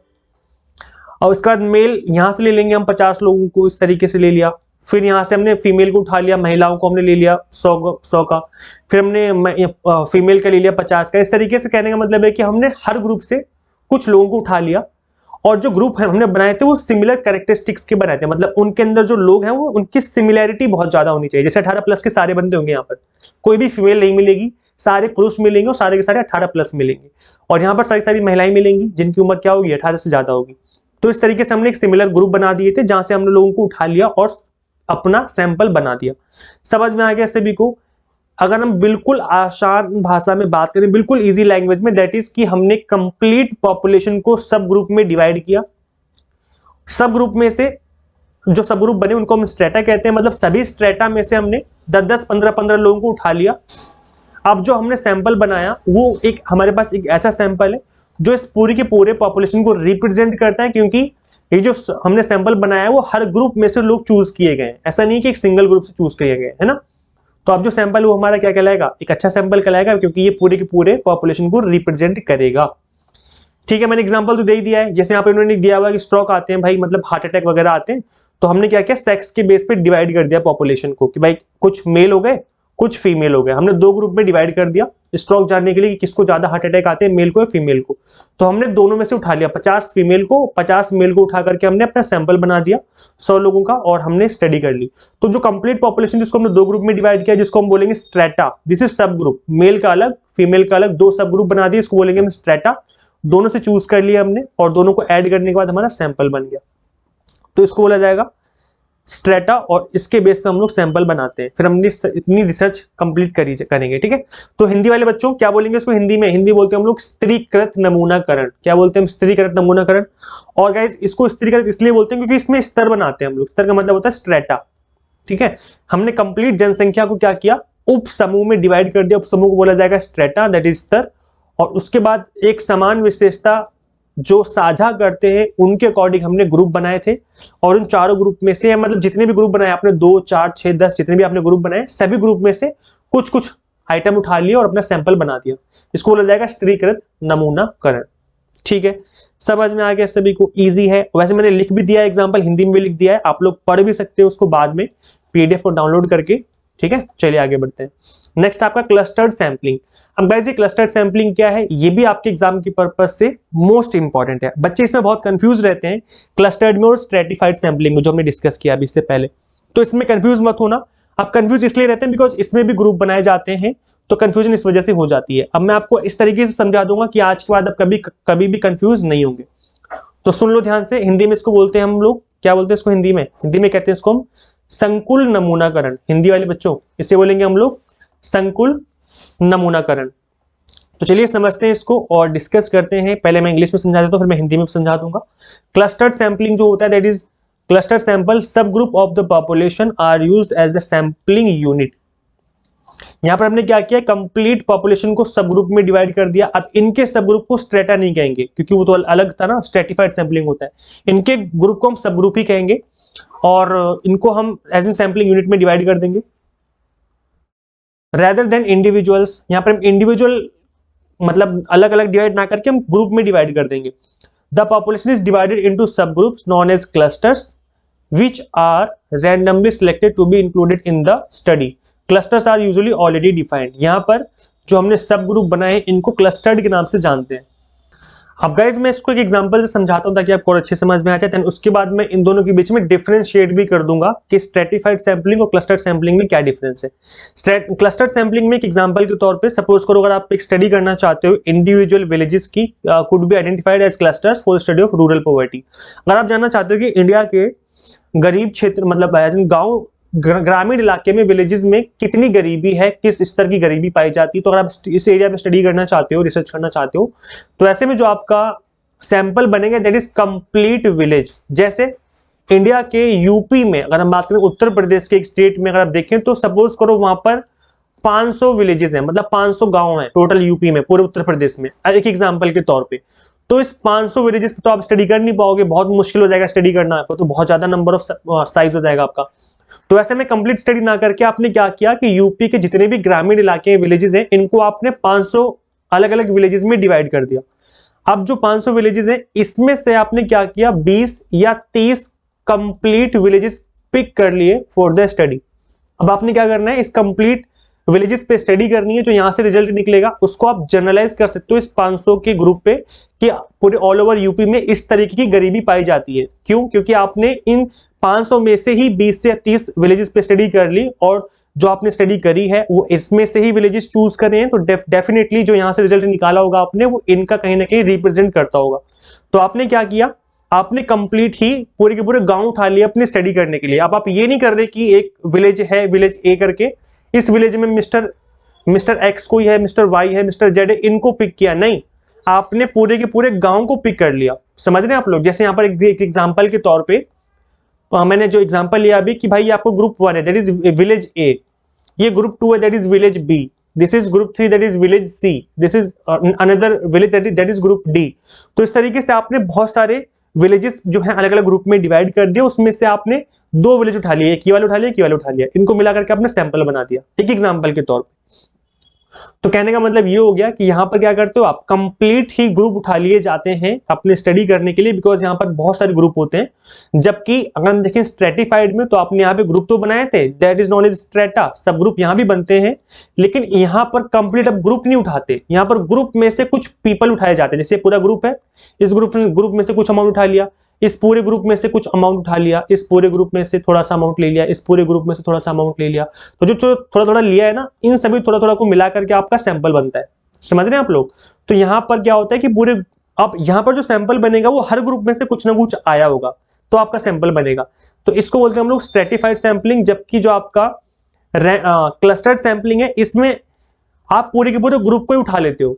और उसके बाद मेल यहां से ले लेंगे हम 50 लोगों को, इस तरीके से ले लिया। फिर यहां से हमने फीमेल को उठा लिया, महिलाओं को हमने ले लिया 100 का, फिर हमने फीमेल का ले लिया 50 का। इस तरीके से कहने का मतलब है कि हमने हर ग्रुप से कुछ लोगों को उठा लिया, और जो ग्रुप है हमने बनाए थे वो सिमिलर कैरेक्टरिस्टिक्स के बनाए थे, मतलब उनके अंदर जो लोग हैं वो उनकी सिमिलैरिटी बहुत ज्यादा होनी चाहिए। जैसे 18 प्लस के सारे बंदे होंगे, यहाँ पर कोई भी फीमेल नहीं मिलेगी, सारे पुरुष मिलेंगे और सारे के सारे 18 प्लस मिलेंगे, और यहाँ पर सारी महिलाएं मिलेंगी जिनकी उम्र क्या होगी, 18 से ज्यादा होगी। तो इस तरीके से हमने एक सिमिलर ग्रुप बना दिए थे, जहां से हमने लोगों को उठा लिया और अपना सैंपल बना दिया। समझ में आ गया सभी को? अगर हम बिल्कुल आसान भाषा में बात करें, बिल्कुल इजी लैंग्वेज में, दैट इज कि हमने कंप्लीट पॉपुलेशन को सब ग्रुप में डिवाइड किया। सब ग्रुप में से जो सब ग्रुप बने उनको हम स्ट्रेटा कहते हैं, मतलब सभी स्ट्रेटा में से हमने 10-10, 15-15 लोगों को उठा लिया। अब जो हमने सैंपल बनाया वो एक हमारे पास एक ऐसा सैंपल है जो इस पूरी के पूरे पॉपुलेशन को रिप्रेजेंट करता है, क्योंकि ये जो हमने सैंपल बनाया है वो हर ग्रुप में से लोग चूज किए गए हैं, ऐसा नहीं कि एक सिंगल ग्रुप से चूज किए गए, है ना। तो अब जो सैंपल वो हमारा क्या कहलाएगा, एक अच्छा सैंपल कहलाएगा, क्योंकि ये पूरे के पूरे पॉपुलेशन को रिप्रेजेंट करेगा। ठीक है, मैंने एग्जांपल तो दे ही दिया है। जैसे यहाँ पे उन्होंने दिया हुआ कि स्ट्रोक आते हैं भाई, मतलब हार्ट अटैक वगैरह आते हैं, तो हमने क्या किया, सेक्स के बेस पे डिवाइड कर दिया पॉपुलेशन को, कि भाई कुछ मेल हो गए कुछ फीमेल हो गए। हमने 2 ग्रुप में डिवाइड कर दिया स्ट्रोक जानने के लिए कि किसको ज्यादा हार्ट अटैक आते हैं, मेल को या फीमेल को। तो हमने दोनों में से उठा लिया, 50 फीमेल को 50 मेल को उठा करके हमने अपना सैंपल बना दिया 100 लोगों का, और हमने स्टडी कर ली। तो जो कंप्लीट पॉपुलेशन जिसको हमने 2 ग्रुप में डिवाइड किया, जिसको हम बोलेंगे स्ट्रेटा, दिस इज सब ग्रुप, मेल का अलग फीमेल का अलग, 2 सब ग्रुप बना दिए, इसको बोलेंगे हम स्ट्रेटा। दोनों से चूज कर लिया हमने, और दोनों को ऐड करने के बाद हमारा सैंपल बन गया। तो इसको बोला जाएगा स्ट्रेटा, और इसके बेस पे हम लोग सैंपल बनाते हैं, फिर हम इतनी रिसर्च कंप्लीट करेंगे। ठीक है, तो हिंदी वाले बच्चों क्या बोलेंगे इसको हिंदी में? हिंदी बोलते हैं हम लोग स्त्रीकृत नमूनाकरण। क्या बोलते हैं हम? स्त्रीकृत नमूनाकरण। और गाइस इसको स्त्रीकृत इसलिए बोलते हैं क्योंकि इसमें स्तर बनाते हैं हम लोग। स्तर का मतलब होता है स्ट्रेटा। ठीक है, हमने कंप्लीट जनसंख्या को क्या किया? उप समूह में डिवाइड कर दिया। उप समूह को बोला जाएगा स्ट्रेटा, दैट इज स्तर। और उसके बाद एक समान विशेषता जो साझा करते हैं उनके अकॉर्डिंग हमने ग्रुप बनाए थे, और उन चारों ग्रुप में से, मतलब जितने भी ग्रुप बनाए आपने, 2, 4, 6, 10 जितने भी आपने ग्रुप बनाए, सभी ग्रुप में से कुछ कुछ आइटम उठा लिए और अपना सैंपल बना दिया। इसको बोला जाएगा स्त्रीकृत नमूनाकरण। ठीक है, समझ में आ गया सभी को? इजी है। वैसे मैंने लिख भी दिया है, एग्जाम्पल हिंदी में भी लिख दिया है, आप लोग पढ़ भी सकते हो उसको बाद में पीडीएफ को डाउनलोड करके। ठीक है, चलिए आगे बढ़ते हैं। नेक्स्ट आपका क्लस्टर्ड सैंपलिंग। अब गाइस ये क्लस्टर्ड सैंपलिंग क्या है? ये भी आपके एग्जाम की पर्पस से मोस्ट इंपॉर्टेंट है। बच्चे इसमें बहुत कंफ्यूज रहते हैं क्लस्टर्ड में और स्ट्रेटिफाइड सैंपलिंग में, जो हमने डिस्कस किया अभी इससे पहले। तो इसमें कंफ्यूज मत होना। आप कंफ्यूज इसलिए रहते हैं बिकॉज इसमें भी ग्रुप बनाए जाते हैं, तो कंफ्यूजन इस वजह से हो जाती है। अब मैं आपको इस तरीके से समझा दूंगा कि आज के बाद आप कभी भी कंफ्यूज नहीं होंगे। तो सुन लो ध्यान से। हिंदी में इसको बोलते हैं हम लोग, क्या बोलते हैं इसको हिंदी में? हिंदी में कहते हैं इसको हम संकुल नमूनाकरण। हिंदी वाले बच्चों इसे बोलेंगे हम लोग संकुल नमूनाकरण। तो चलिए समझते हैं इसको और डिस्कस करते हैं। पहले मैं इंग्लिश में समझा देता हूं, फिर मैं हिंदी में समझा दूंगा। क्लस्टर्ड सैंपलिंग जो होता है, that is clustered sample sub group of the population are used as the sampling unit. यहां पर हमने क्या किया? कंप्लीट पॉपुलेशन को सब ग्रुप में डिवाइड कर दिया। अब इनके सब ग्रुप को स्ट्रेटा नहीं कहेंगे क्योंकि वो तो अलग था ना, स्ट्रेटिफाइड सैंपलिंग होता है। इनके ग्रुप को हम सब ग्रुप ही कहेंगे और इनको हम एज एन सैंपलिंग यूनिट में डिवाइड कर देंगे। रेदर देन इंडिविजुअल्स, यहां पर हम इंडिविजुअल मतलब अलग अलग डिवाइड ना करके हम ग्रुप में डिवाइड कर देंगे। The population is divided into sub groups known as clusters which are randomly selected to be included in the study. Clusters are usually already defined. यहां पर जो हमने सब ग्रुप बनाए हैं इनको क्लस्टर्ड के नाम से जानते हैं। अब गाइज मैं इसको एक एग्जांपल से समझाता हूं ताकि आपको और अच्छे समझ में आ जाए। उसके बाद मैं इन दोनों के बीच में डिफरेंशिएट भी कर दूंगा कि स्ट्रेटिफाइड सैंपलिंग और क्लस्टर्ड सैंपलिंग में क्या डिफरेंस है। क्लस्टर्ड सैंपलिंग में एक एग्जांपल के तौर पे सपोज करो अगर आप एक स्टडी करना चाहते हो इंडिविजुअल विलेजेस की, could be identified as clusters for study of rural poverty. अगर आप जानना चाहते हो कि इंडिया के गरीब क्षेत्र मतलब गांव ग्रामीण इलाके में विलेजेस में कितनी गरीबी है, किस स्तर की गरीबी पाई जाती है, तो अगर आप इस एरिया में स्टडी करना चाहते हो, रिसर्च करना चाहते हो, तो ऐसे में जो आपका सैंपल बनेगा दैट इज कंप्लीट विलेज। जैसे इंडिया के यूपी में अगर हम बात करें, उत्तर प्रदेश के एक स्टेट में अगर आप देखें तो सपोज करो वहां पर 500 विलेजेस हैं, मतलब 500 गांव हैं टोटल यूपी में, पूरे उत्तर प्रदेश में, एक एग्जांपल के तौर पे। तो इस 500 विलेजेस पे तो आप स्टडी कर नहीं पाओगे, बहुत मुश्किल हो जाएगा स्टडी करना, तो बहुत ज्यादा नंबर ऑफ साइज हो जाएगा आपका। तो ऐसे में कंप्लीट स्टडी ना करके आपने क्या किया कि यूपी के जितने भी ग्रामीण इलाके विलेजेस हैं इनको आपने 500 अलग अलग विलेजेस में डिवाइड कर दिया। अब जो 500 विलेजेस हैं इसमें से आपने क्या किया, 20 या 30 कंप्लीट विलेजेस पिक कर लिए फॉर द स्टडी। अब आपने क्या करना है, इस कंप्लीट विलेजेस पे स्टडी करनी है, जो यहां से रिजल्ट निकलेगा उसको आप जनरलाइज कर सकते हो इस 500 के ग्रुप पे कि पूरे ऑल ओवर यूपी में इस तरीके की गरीबी पाई जाती है। क्यों? क्योंकि आपने इन 500 में से ही 20 से 30 विलेजेस पे स्टडी कर ली और जो आपने स्टडी करी है वो इसमें से ही विलेजेस चूज कर रहे हैं, तो डेफिनेटली जो यहां से रिजल्ट निकाला होगा आपने वो इनका कहीं ना कहीं रिप्रेजेंट करता होगा। तो आपने क्या किया, आपने कंप्लीट ही पूरे के पूरे गांव उठा लिए अपने स्टडी करने के लिए। अब आप ये नहीं कर रहे कि एक विलेज है, विलेज ए करके, इस विलेज में मिस्टर एक्स कोई है, मिस्टर वाई है, मिस्टर जेड है, इनको पिक किया, नहीं, आपने पूरे के पूरे गांव को पिक कर लिया। समझ रहे हैं आप लोग? जैसे यहाँ पर एक एग्जांपल के तौर पे मैंने जो एग्जांपल लिया अभी कि भाई आपको ग्रुप 1 है दैट इज विलेज ए, ये ग्रुप 2 है that is village B, this is group 3 that is village C, this is another village that is group D. तो इस तरीके से आपने बहुत सारे विलेजेस जो है अलग अलग ग्रुप में डिवाइड कर दिया, उसमें से आपने 2 विलेज उठा लिए, एक ये वाले उठा लिया, एक ये वाले उठा लिया, इनको मिलाकर के आपने सैंपल बना दिया एक एग्जांपल के तौर पे। तो कहने का मतलब ये हो गया कि यहां पर क्या करते हो आप, कंप्लीट ही ग्रुप उठा लिए जाते हैं अपने स्टडी करने के लिए, बिकॉज यहां पर बहुत सारे ग्रुप होते हैं। जबकि अगर हम देखें स्ट्रेटिफाइड में तो आपने यहाँ पे ग्रुप तो बनाए थे, that is non as strata, sub group यहाँ भी बनते हैं, लेकिन यहाँ पर कंप्लीट अब ग्रुप नहीं उठाते, यहाँ पर ग्रुप में से कुछ पीपल उठाए जाते हैं। जैसे पूरा ग्रुप है, इस ग्रुप में से कुछ अमाउंट उठा लिया, इस पूरे ग्रुप में से कुछ अमाउंट उठा लिया, इस पूरे ग्रुप में से थोड़ा सा अमाउंट ले लिया, इस पूरे ग्रुप में से थोड़ा सा अमाउंट ले लिया, तो जो थोड़ा थोड़ा लिया है ना, इन सभी थोड़ा थोड़ा को मिला करके आपका सैंपल बनता है। समझ रहे हैं आप लोग? तो यहां पर क्या होता है कि पूरे अब यहां पर जो सैंपल बनेगा वो हर ग्रुप में से कुछ ना कुछ आया होगा, तो आपका सैंपल बनेगा। तो इसको बोलते हैं हम लोग स्ट्रेटिफाइड सैंपलिंग। जबकि जो आपका क्लस्टर्ड सैंपलिंग है, इसमें आप पूरे के पूरे ग्रुप को ही उठा लेते हो।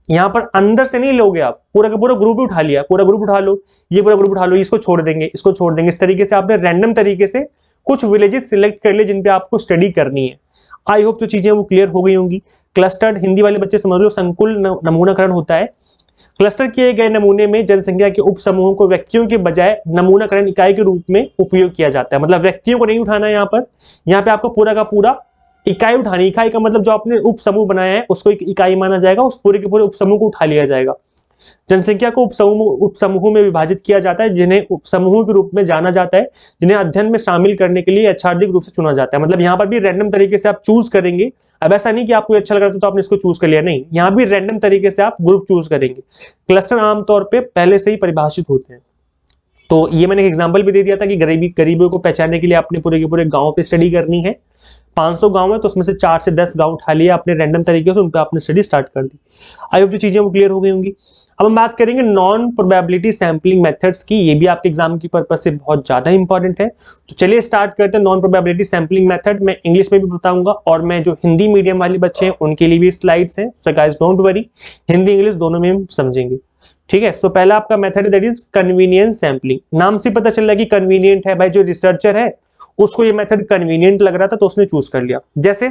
यहां पर अंदर से नहीं लोगे आप, पूरा का पूरा ग्रुप ही उठा लिया, पूरा ग्रुप उठा लो, ये पूरा ग्रुप उठा लो, इसको छोड़ देंगे, इसको छोड़ देंगे। इस तरीके से आपने रैंडम तरीके से कुछ विलेजेस सिलेक्ट कर लिए जिन पे आपको स्टडी करनी है। आई होप जो चीजें वो क्लियर हो गई होंगी। क्लस्टर्ड हिंदी वाले बच्चे समझ लो संकुल नमूनाकरण होता है। क्लस्टर किए गए नमूने में जनसंख्या के उप समूहों को व्यक्तियों के बजाय नमूनाकरण इकाई के रूप में उपयोग किया जाता है। मतलब व्यक्तियों को नहीं उठाना है यहाँ पे आपको पूरा का पूरा इकाई उठानी। इकाई का मतलब जो आपने उप समूह बनाया है उसको एक इकाई माना जाएगा, उस पूरे के पूरे उप समूह को उठा लिया जाएगा। जनसंख्या को उप समूहों में विभाजित किया जाता है, जिन्हें उप समूहों के रूप में जाना जाता है, जिन्हें अध्ययन में शामिल करने के लिए यादृच्छिक रूप से चुना जाता है। मतलब यहाँ पर भी रैंडम तरीके से आप चूज करेंगे। अब ऐसा नहीं कि आपको अच्छा लग रहा था तो आपने इसको चूज कर लिया, नहीं, यहाँ भी रैंडम तरीके से आप ग्रुप चूज करेंगे। क्लस्टर आमतौर पर पहले से ही परिभाषित होते हैं। तो ये मैंने एक एग्जाम्पल भी दे दिया था कि गरीबों को पहचानने के लिए आपने पूरे के पूरे गाँव पे स्टडी करनी है। 500 गांव है तो उसमें से 4 से 10 गांव उठा लिया आपने रैंडम तरीके से, उन पर आपने स्टडी स्टार्ट कर दी। आई होप जो चीजें वो क्लियर हो गई होंगी। अब हम बात करेंगे नॉन प्रोबेबिलिटी सैंपलिंग मेथड्स की। ये भी आपके एग्जाम की पर्पज से बहुत ज्यादा इंपॉर्टेंट है। तो चलिए स्टार्ट करते हैं नॉन प्रोबेबिलिटी सैंपलिंग मेथड। मैं इंग्लिश में भी बताऊंगा और मैं जो हिंदी मीडियम वाले बच्चे हैं उनके लिए भी स्लाइड्स हैं, so guys don't worry, Hindi English दोनों में हम समझेंगे। ठीक है, सो पहला आपका method that is convenience sampling. नाम से पता चल रहा है कि कन्वीनियंट है। भाई जो रिसर्चर है उसको ये मेथड कन्वीनियंट लग रहा था तो उसने चूज कर लिया। जैसे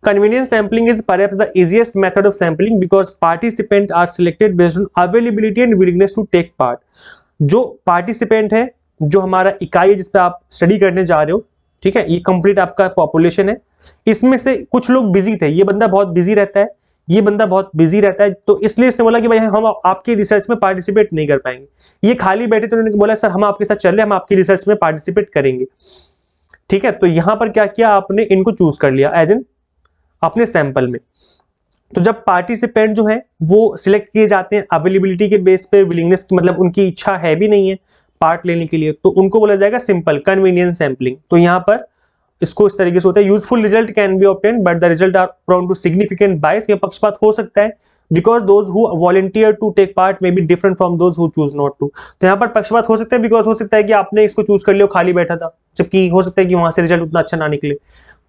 convenience sampling is perhaps the easiest method of sampling because participant are selected based on availability and willingness to take part. जो पार्टिसिपेंट है, जो हमारा इकाई है जिस पे आप स्टडी करने जा रहे हो, ठीक है, ये कंप्लीट आपका पॉपुलेशन है। इसमें से कुछ लोग बिजी थे, ये बंदा बहुत बिजी रहता है, ये बंदा बहुत बिजी रहता है, तो इसलिए इसने बोला कि भाई हम आपकी रिसर्च में पार्टिसिपेट नहीं कर पाएंगे। ये खाली बैठे तो उन्होंने बोला सर हम आपके साथ चल रहे हैं, हम आपकी रिसर्च में पार्टिसिपेट करेंगे। ठीक है, तो यहां पर क्या किया आपने, इनको चूज कर लिया एज एन अपने सैंपल में। तो जब पार्टिसिपेंट जो है वो सिलेक्ट किए जाते हैं अवेलेबिलिटी के बेस पे, विलिंगनेस की मतलब उनकी इच्छा है भी नहीं है पार्ट लेने के लिए, तो उनको बोला जाएगा सिंपल कन्वीनियंस सैंपलिंग। तो यहां पर इसको इस तरीके से होता है, useful result can be obtain but the result are prone to significant bias. ये पक्षपात हो सकता है because those who volunteer to take part may be different from those who choose not to. तो यहाँ पर पक्षपात हो सकता है बिकॉज हो सकता है कि आपने इसको चूज कर लिया खाली बैठा था, जबकि हो सकता है कि वहां से रिजल्ट उतना अच्छा ना निकले।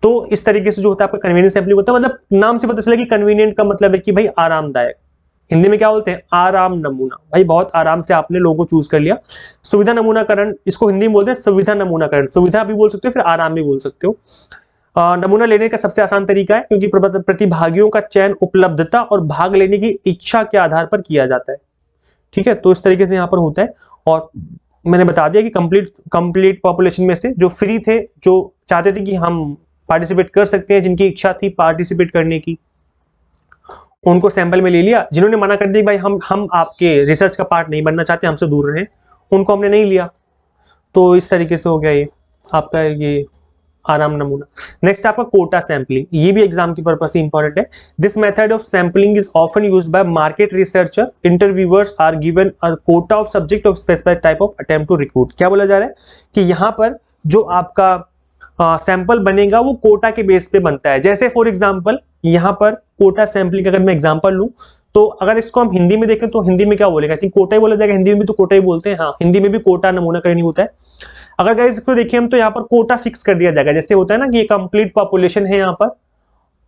तो इस तरीके से जो होता है आपका कन्वीनियंस सैंपलिंग होता है। मतलब नाम से पता चला कि कन्वीनियंट का मतलब है कि भाई आरामदायक। हिंदी में क्या बोलते हैं, आराम नमूना। भाई बहुत आराम से आपने लोगों को चूज कर लिया। सुविधा नमूनाकरण, इसको हिंदी में बोलते हैं सुविधा नमूनाकरण। सुविधा भी बोल सकते हो, फिर आराम भी बोल सकते हो। नमूना लेने का सबसे आसान तरीका है क्योंकि प्रतिभागियों का चयन उपलब्धता और भाग लेने की इच्छा के आधार पर किया जाता है। ठीक है, तो इस तरीके से यहाँ पर होता है। और मैंने बता दिया कि कंप्लीट पॉपुलेशन में से जो फ्री थे, जो चाहते थे कि हम पार्टिसिपेट कर सकते हैं, जिनकी इच्छा थी पार्टिसिपेट करने की, उनको सैंपल में ले लिया। जिन्होंने मना कर दिया भाई हम आपके रिसर्च का पार्ट नहीं बनना चाहते, हमसे दूर रहें, उनको हमने नहीं लिया। तो इस तरीके से हो गया ये आपका ये आराम नमूना। नेक्स्ट आपका कोटा सैंपलिंग। ये भी एग्जाम की पर्पस से इंपॉर्टेंट है। This method of sampling is often used by market researcher. Interviewers are given a quota of subject of specified type of attempt to recruit. क्या बोला जा रहा है कि यहाँ पर जो आपका सैंपल बनेगा वो कोटा के बेस पे बनता है। जैसे फॉर एग्जाम्पल यहाँ पर कोटा सैंपलिंग अगर मैं एग्जाम्पल लूँ तो अगर इसको हम हिंदी में देखें तो हिंदी में क्या बोलेगा, आई थिंक कोटा ही बोला जाएगा। हिंदी में भी तो कोटा ही बोलते हैं, हाँ हिंदी में भी कोटा नमूनाकरण होता है। अगर गाइस इसको देखिए हम तो यहाँ पर कोटा फिक्स कर दिया जाएगा। जैसे होता है ना कि ये कंप्लीट पॉपुलेशन है यहाँ पर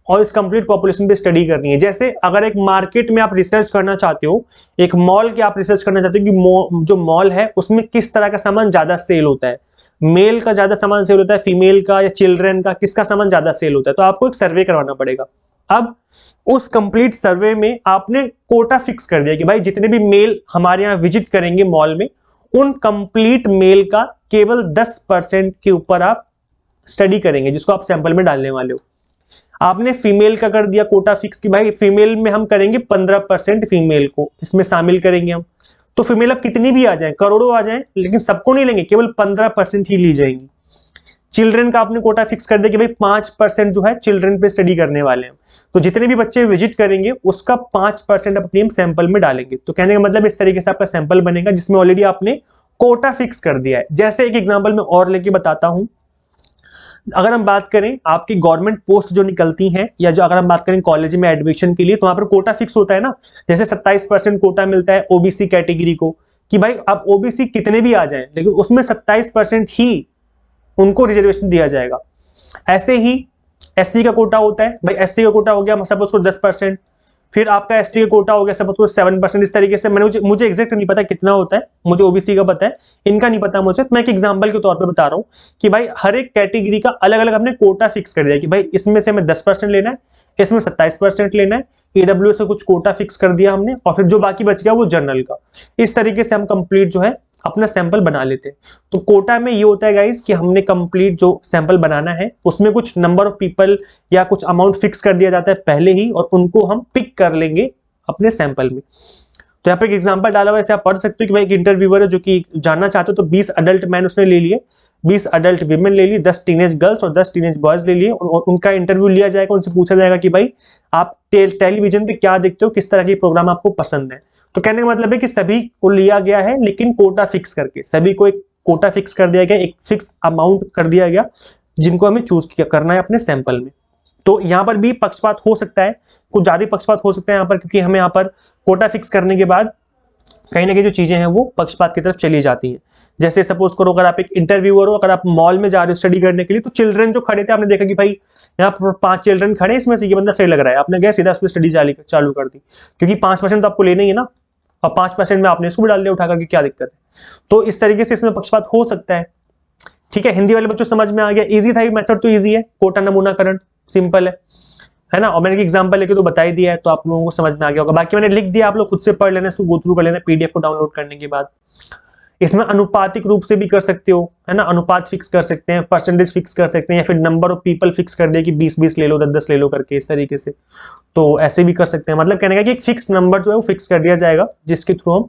और इस कंप्लीट पॉपुलेशन पे स्टडी करनी है। जैसे अगर एक मार्केट में आप रिसर्च करना चाहते हो, एक मॉल के आप रिसर्च करना चाहते हो कि जो मॉल है उसमें किस तरह का सामान ज्यादा सेल होता है, मेल का ज्यादा सामान सेल होता है, फीमेल का या चिल्ड्रन का, किसका सामान ज्यादा सेल होता है, तो आपको एक सर्वे करवाना पड़ेगा। अब उस कंप्लीट सर्वे में आपने कोटा फिक्स कर दिया कि भाई जितने भी मेल हमारे यहाँ विजिट करेंगे मॉल में, उन कंप्लीट मेल का केवल 10% के ऊपर आप स्टडी करेंगे जिसको आप सैंपल में डालने वाले हो। आपने फीमेल का कर दिया कोटा फिक्स कि भाई फीमेल में हम करेंगे 15% फीमेल को इसमें शामिल करेंगे हम। तो फीमेल अब कितनी भी आ जाए, करोड़ों आ जाए, लेकिन सबको नहीं लेंगे, केवल 15% ही ली जाएंगी। चिल्ड्रन का आपने कोटा फिक्स कर दिया कि भाई 5% जो है चिल्ड्रन पे स्टडी करने वाले हैं, तो जितने भी बच्चे विजिट करेंगे उसका 5% अपने हम सैंपल में डालेंगे। तो कहने का मतलब इस तरीके से आपका सैंपल बनेगा जिसमें ऑलरेडी आपने कोटा फिक्स कर दिया है। जैसे एक एग्जांपल में और लेके बताता हूं, अगर हम बात करें आपकी गवर्नमेंट पोस्ट जो निकलती हैं या जो अगर हम बात करें कॉलेज में एडमिशन के लिए, तो वहां पर कोटा फिक्स होता है ना। जैसे 27% कोटा मिलता है ओबीसी कैटेगरी को, कि भाई अब ओबीसी कितने भी आ जाएं, लेकिन उसमें 27% ही उनको रिजर्वेशन दिया जाएगा। ऐसे ही एससी का कोटा होता है, भाई एससी का कोटा हो गया सपोज को 10%, फिर आपका एसटी का कोटा हो गया सपोज को 7%। इस तरीके से मुझे एग्जैक्ट नहीं पता कितना होता है, मुझे ओबीसी का पता है, इनका नहीं पता मुझे। तो मैं एक एग्जांपल के तौर पे बता रहा हूँ कि भाई हर एक कैटेगरी का अलग अलग हमने कोटा फिक्स कर दिया कि भाई इसमें से हमें 10% लेना है, इसमें 27% लेना है, ईडब्ल्यूएस से कुछ कोटा फिक्स कर दिया हमने, और फिर जो बाकी बच गया वो जनरल का। इस तरीके से हम कंप्लीट जो है अपना सैंपल बना लेते हैं। तो कोटा में ये होता है गाइस कि हमने कंप्लीट जो सैंपल बनाना है उसमें कुछ नंबर ऑफ पीपल या कुछ अमाउंट फिक्स कर दिया जाता है पहले ही, और उनको हम पिक कर लेंगे अपने सैंपल में। तो यहाँ पे एक एग्जांपल डाला हुआ है, आप पढ़ सकते हो कि भाई एक इंटरव्यूअर है जो कि जानना चाहते हो, तो 20 अडल्ट मैन उसने ले लिए, 20 अडल्ट विमेन ले ली, 10 टीनेज गर्ल्स और 10 टीनेज बॉयज ले लिए, और उनका इंटरव्यू लिया जाएगा, उनसे पूछा जाएगा कि भाई आप टेलीविजन पे क्या देखते हो, किस तरह के प्रोग्राम आपको पसंद है। तो कहने का मतलब है कि सभी को लिया गया है, लेकिन कोटा फिक्स करके सभी को एक कोटा फिक्स कर दिया गया, एक फिक्स अमाउंट कर दिया गया जिनको हमें चूज करना है अपने सैंपल में। तो यहाँ पर भी पक्षपात हो सकता है, कुछ ज्यादा पक्षपात हो सकता है यहाँ पर, क्योंकि हमें यहाँ पर कोटा फिक्स करने के बाद कहीं ना कहीं जो चीजें हैं वो पक्षपात की तरफ चली जाती हैं। जैसे सपोज करो अगर आप एक इंटरव्यूअर हो, अगर आप मॉल में जा रहे हो स्टडी करने के लिए, तो चिल्ड्रन जो खड़े थे आपने देखा कि भाई यहाँ पर 5 चिल्ड्रन खड़े, इसमें से ये बंदा सही लग रहा है, आपने गया सीधा उस पर स्टडी चालू कर दी, क्योंकि 5% तो आपको लेना ही है ना, और 5% में आपने इसको भी डाल दिया उठा करके, क्या दिक्कत है। तो इस तरीके से इसमें पक्षपात हो सकता है। ठीक है, हिंदी वाले बच्चों समझ में आ गया, इजी था ये मेथड, तो इजी है, कोटा नमूनाकरण सिंपल है ना। और मैंने एग्जांपल लेके तो बता ही दिया है, तो आप लोगों को समझ में आ गया होगा। बाकी मैंने लिख दिया, आप लोग खुद से पढ़ लेना, इसको गो थ्रू कर लेना पीडीएफ को डाउनलोड करने के बाद। इसमें अनुपातिक रूप से भी कर सकते हो, है ना, अनुपात फिक्स कर सकते हैं, परसेंटेज फिक्स कर सकते हैं, या फिर नंबर ऑफ पीपल फिक्स कर दिया कि 20-20 ले लो, 10-10 ले लो करके, इस तरीके से। तो ऐसे भी कर सकते हैं, मतलब कहने का कि एक फिक्स नंबर जो है वो फिक्स कर दिया जाएगा जिसके थ्रू हम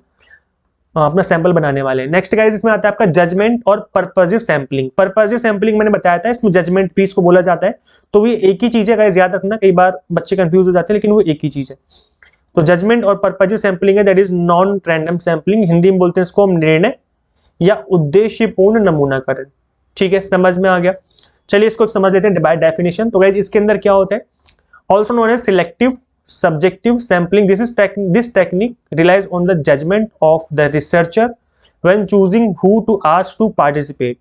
अपना सैंपल बनाने वाले हैं। नेक्स्ट गाइस इसमें आता है आपका जजमेंट और पर्पजिव सैंपलिंग। पर्पजिव सैंपलिंग मैंने बताया था, इसमें जजमेंट भी इसको बोला जाता है। तो ये एक ही चीज है गाइस, याद रखना, कई बार बच्चे कंफ्यूज हो जाते हैं, लेकिन वो एक ही चीज है। तो जजमेंट और पर्पजिव सैंपलिंग है, that is non random sampling, Hindi में बोलते हैं इसको हम निर्णय या उद्देश्यपूर्ण नमूनाकरण। ठीक है, समझ में आ गया। चलिए इसको समझ लेते हैं बाय डेफिनेशन। तो गाइस इसके अंदर क्या होता है, also known as selective subjective sampling. This technique relies on the judgment of the researcher when choosing who to ask to participate.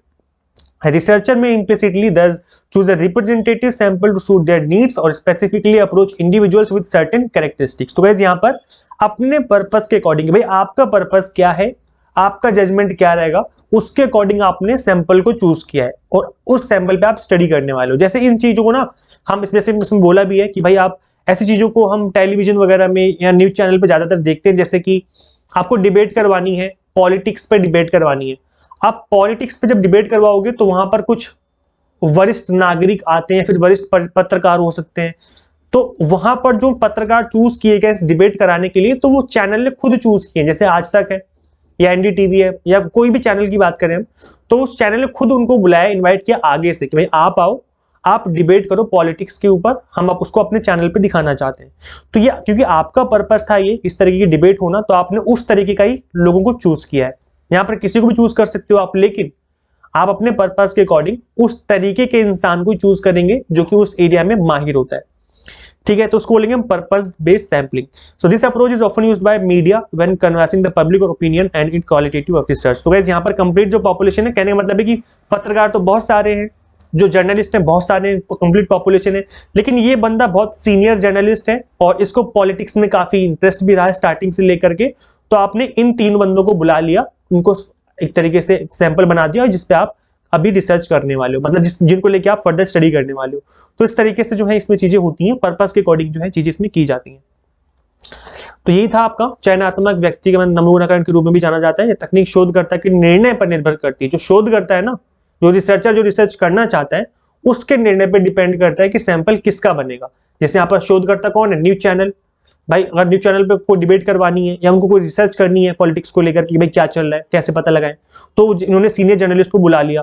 A researcher may implicitly thus choose a representative sample to suit their needs or specifically approach individuals with certain characteristics. तो guys यहाँ पर अपने purpose के according, भाई आपका purpose क्या है, आपका जजमेंट क्या रहेगा, उसके अकॉर्डिंग आपने सैंपल को चूज किया है और उस सैंपल पे आप स्टडी करने वाले हो। जैसे इन चीजों को ना हम इसमें बोला भी है कि भाई आप ऐसी चीजों को हम टेलीविजन वगैरह में या न्यूज चैनल पे ज्यादातर देखते हैं, जैसे कि आपको डिबेट करवानी है, पॉलिटिक्स पे डिबेट करवानी है। आप पॉलिटिक्स पे जब डिबेट करवाओगे तो वहां पर कुछ वरिष्ठ नागरिक आते हैं, फिर वरिष्ठ पत्रकार हो सकते हैं। तो वहां पर जो पत्रकार चूज किए गए इस डिबेट कराने के लिए, तो वो चैनल ने खुद चूज किए, जैसे आज तक है या एनडीटीवी है या कोई भी चैनल की बात करें हम, तो उस चैनल ने खुद उनको बुलाया, इन्वाइट किया आगे से कि भाई आप आओ, आप डिबेट करो पॉलिटिक्स के ऊपर, हम आप उसको अपने चैनल पे दिखाना चाहते हैं। तो ये क्योंकि आपका पर्पस था ये इस तरीके की डिबेट होना, तो आपने उस तरीके का ही लोगों को चूज किया है। यहाँ पर किसी को भी चूज कर सकते हो आप, लेकिन आप अपने पर्पस के अकॉर्डिंग उस तरीके के इंसान को चूज करेंगे जो कि उस एरिया में माहिर होता है। ठीक है, तो उसको बोलेंगे हम purpose based sampling. So this approach is often used by media when conversing the public opinion and in qualitative of research. तो गाइस यहाँ पर कंप्लीट जो पॉपुलेशन है, कहने का मतलब है कि पत्रकार तो बहुत सारे हैं, जो जर्नलिस्ट हैं बहुत सारे हैं, कंप्लीट पॉपुलेशन है, लेकिन ये बंदा बहुत सीनियर जर्नलिस्ट है और इसको पॉलिटिक्स में काफी इंटरेस्ट भी रहा है स्टार्टिंग से लेकर के। तो आपने इन 3 बंदों को बुला लिया, उनको एक तरीके से सैंपल बना दिया जिसपे आप अभी रिसर्च करने वाले हो, मतलब जिनको लेके आप फर्दर स्टडी करने वाले हो। तो इस तरीके से जो है इसमें चीजें होती हैं, पर्पस के अकॉर्डिंग जो है चीजें इसमें की जाती हैं। तो यही था आपका चयनात्मक व्यक्तिगत नमूनाकरण के रूप में भी जाना जाता है। ये तकनीक शोधकर्ता के निर्णय पर निर्भर करती है। जो शोध करता है ना, जो रिसर्चर जो रिसर्च करना चाहता है, उसके निर्णय पर डिपेंड करता है कि सैंपल किसका बनेगा। जैसे यहाँ पर शोधकर्ता कौन है, न्यूज चैनल। भाई अगर न्यूज चैनल पे कोई डिबेट करवानी है या उनको कोई रिसर्च करनी है पॉलिटिक्स को लेकर कि भाई क्या चल रहा है, कैसे पता लगाएं, तो इन्होंने सीनियर जर्नलिस्ट को बुला लिया।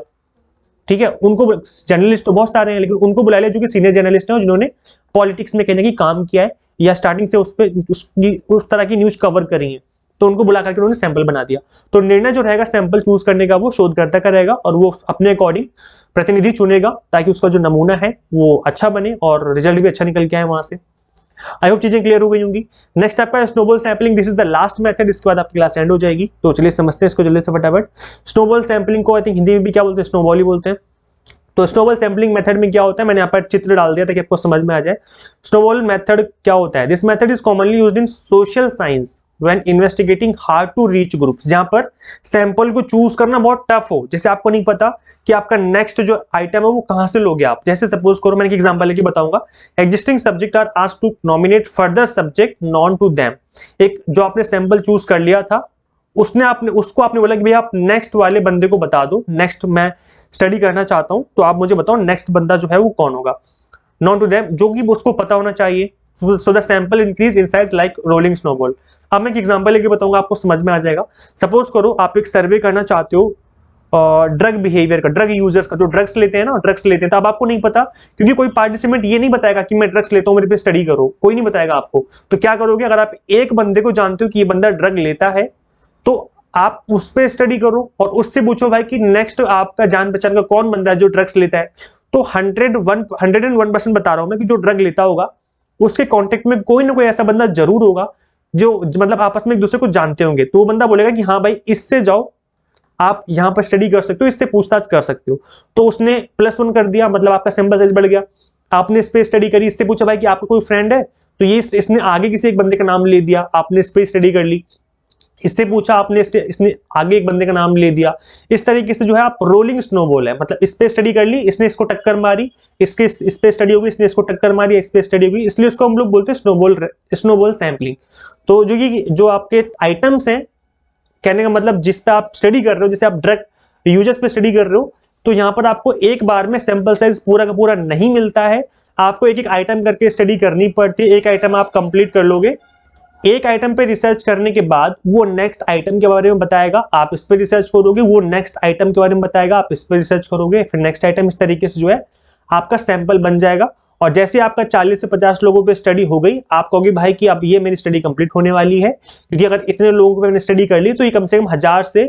ठीक है, उनको जर्नलिस्ट तो बहुत सारे हैं, लेकिन उनको बुला लिया जो कि सीनियर जर्नलिस्ट हैं, जिन्होंने पॉलिटिक्स में कहने की काम किया है या स्टार्टिंग से उस तरह की न्यूज कवर करी है, तो उनको बुला करके उन्होंने सैंपल बना दिया। तो निर्णय जो रहेगा सैंपल चूज करने का वो शोधकर्ता का रहेगा और वो अपने अकॉर्डिंग प्रतिनिधि चुनेगा ताकि उसका जो नमूना है वो अच्छा बने और रिजल्ट भी अच्छा निकल के आए वहां से। आई होप चीजें क्लियर हो गई होंगी। नेक्स्ट आपका snowball sampling, this is the last method, इसके बाद आपकी क्लास एंड हो जाएगी। तो चलिए समझते हैं इसको जल्दी से फटाफट। स्नोबॉल सैंपलिंग को आई थिंक हिंदी में भी क्या बोलते हैं, स्नोबॉल ही बोलते हैं। तो स्नोबॉल सैंपलिंग मेथड में क्या होता है, मैंने यहाँ पर चित्र डाल दिया ताकि आपको समझ में आ जाए। स्नोबॉल मेथड क्या होता है, this method is commonly used in social science when investigating hard to reach groups, जहां पर सैंपल को चूज करना बहुत टफ हो, जैसे आपको नहीं पता कि आपका नेक्स्ट जो आइटम है वो कहां से लोगे आप। जैसे सपोज करो, मैंने एक एग्जांपल लेके बताऊंगा, existing subject are asked to nominate further subject known to them. एक जो आपने सैंपल चूज कर लिया था, उसको आपने बोला कि भैया आप नेक्स्ट वाले बंदे को बता दो, नेक्स्ट मैं स्टडी करना चाहता हूं, तो आप मुझे बताओ नेक्स्ट बंदा जो है वो कौन होगा, नॉन टू देम, जो कि उसको पता होना चाहिए। So the sample increase in size like rolling snowball. अब मैं एक एग्जांपल लेके बताऊंगा, आपको समझ में आ जाएगा। सपोज करो आप एक सर्वे करना चाहते हो ड्रग बिहेवियर का, ड्रग यूजर्स का, जो ड्रग्स लेते हैं ना, ड्रग्स लेते हैं, तो अब आपको नहीं पता, क्योंकि कोई पार्टिसिपेंट ये नहीं बताएगा कि मैं ड्रग्स लेता हूं, मेरे पे स्टडी करो, कोई नहीं बताएगा आपको। तो क्या करोगे, अगर आप एक बंदे को जानते हो कि ये बंदा ड्रग लेता है, तो आप उस पर स्टडी करो और उससे पूछो भाई कि नेक्स्ट आपका जान पहचान का कौन बंदा है जो ड्रग्स लेता है। तो 101% बता रहा हूं मैं कि जो ड्रग लेता होगा उसके कांटेक्ट में कोई ना कोई ऐसा बंदा जरूर होगा जो मतलब आपस में एक दूसरे को जानते होंगे। तो वो बंदा बोलेगा कि हाँ भाई इससे जाओ, आप यहां पर स्टडी कर सकते हो, इससे पूछताछ कर सकते हो। तो उसने +1 कर दिया, मतलब आपका सैंपल साइज बढ़ गया। आपने इस पे स्टडी करी, इससे पूछा भाई कि आपका कोई फ्रेंड है, तो ये इसने आगे किसी एक बंदे का नाम ले दिया, आपने इस पे स्टडी कर ली। इससे पूछा आपने, इसने आगे एक बंदे का नाम ले दिया। इस तरीके से जो है आप रोलिंग स्नोबॉल है, मतलब इस पे स्टडी कर ली, इसने इसको टक्कर मारी, इसके इस पे स्टडी होगी, इसने इसको टक्कर मारी, इस पे स्टडी होगी, इसलिए उसको हम लोग बोलते हैं स्नोबॉल सैंपलिंग। तो जो आपके आइटम्स हैं, कहने का मतलब जिस पे आप स्टडी कर रहे हो, जैसे आप ड्रग यूजर्स पे स्टडी कर रहे हो, तो यहां पर आपको एक बार में सैंपल साइज पूरा का पूरा नहीं मिलता है, आपको एक एक आइटम करके स्टडी करनी पड़ती है। एक आइटम आप कंप्लीट कर लोगे, एक आइटम पे रिसर्च करने के बाद वो नेक्स्ट आइटम के बारे में बताएगा, आप इस पे रिसर्च करोगे, वो नेक्स्ट आइटम के बारे में बताएगा, आप इस पे रिसर्च करोगे, फिर नेक्स्ट आइटम। इस तरीके से जो है आपका सैंपल बन जाएगा। और जैसे आपका 40 से 50 लोगों पे स्टडी हो गई, आप कहोगे भाई कि अब ये मेरी स्टडी कंप्लीट होने वाली है, क्योंकि अगर इतने लोगों पे मैंने स्टडी कर ली तो ये कम से कम 1000 से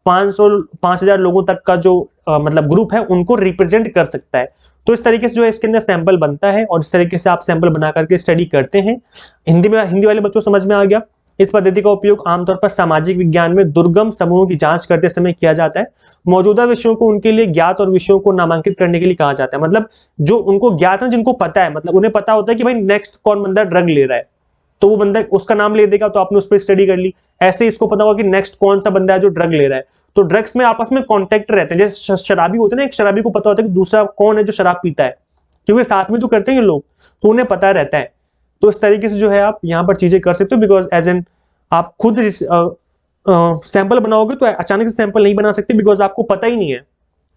5000 लोगों तक का जो मतलब ग्रुप है उनको रिप्रेजेंट कर सकता है। तो इस तरीके से जो है इसके अंदर सैंपल बनता है और इस तरीके से आप सैंपल बना करके स्टडी करते हैं। हिंदी वाले बच्चों समझ में आ गया। इस पद्धति का उपयोग आमतौर पर सामाजिक विज्ञान में दुर्गम समूहों की जांच करते समय किया जाता है। मौजूदा विषयों को उनके लिए ज्ञात और विषयों को नामांकित करने के लिए कहा जाता है। मतलब जो उनको ज्ञात है, जिनको पता है, मतलब उन्हें पता होता है कि भाई नेक्स्ट कौन बंदा ड्रग ले रहा है, तो वो बंदा उसका नाम ले देगा, तो आपने उस पर स्टडी कर ली। ऐसे इसको पता होगा कि नेक्स्ट कौन सा बंदा है जो ड्रग ले रहा है। तो ड्रग्स में आपस में कॉन्टेक्ट रहते हैं, जैसे शराबी होते हैं ना, एक शराबी को पता होता है कि दूसरा कौन है जो शराब पीता है, क्योंकि साथ में तो करते हैं लोग, तो उन्हें पता रहता है। तो इस तरीके से जो है आप यहाँ पर चीजें कर सकते हो, बिकॉज एज एन आप खुद सैंपल बनाओगे तो अचानक से सैंपल नहीं बना सकते, बिकॉज आपको पता ही नहीं है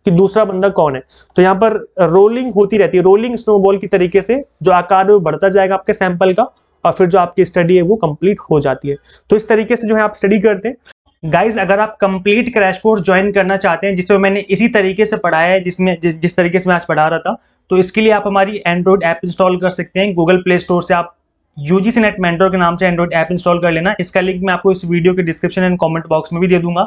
कि दूसरा बंदा कौन है। तो यहाँ पर रोलिंग होती रहती है, रोलिंग स्नोबॉल की तरीके से जो आकार है वो बढ़ता जाएगा आपके सैंपल का, और फिर जो आपकी स्टडी है वो कंप्लीट हो जाती है। तो इस तरीके से जो है आप स्टडी करते हैं। गाइज अगर आप कंप्लीट क्रैश कोर्स ज्वाइन करना चाहते हैं जिसमें मैंने इसी तरीके से पढ़ाया है, जिस तरीके से मैं आज पढ़ा रहा था, तो इसके लिए आप हमारी एंड्रॉइड ऐप इंस्टॉल कर सकते हैं। गूगल प्ले स्टोर से आप यूजीसी नेट मेंटर के नाम से एंड्रॉइड ऐप इंस्टॉल कर लेना। इसका लिंक मैं आपको इस वीडियो के डिस्क्रिप्शन एंड कमेंट बॉक्स में भी दे दूंगा।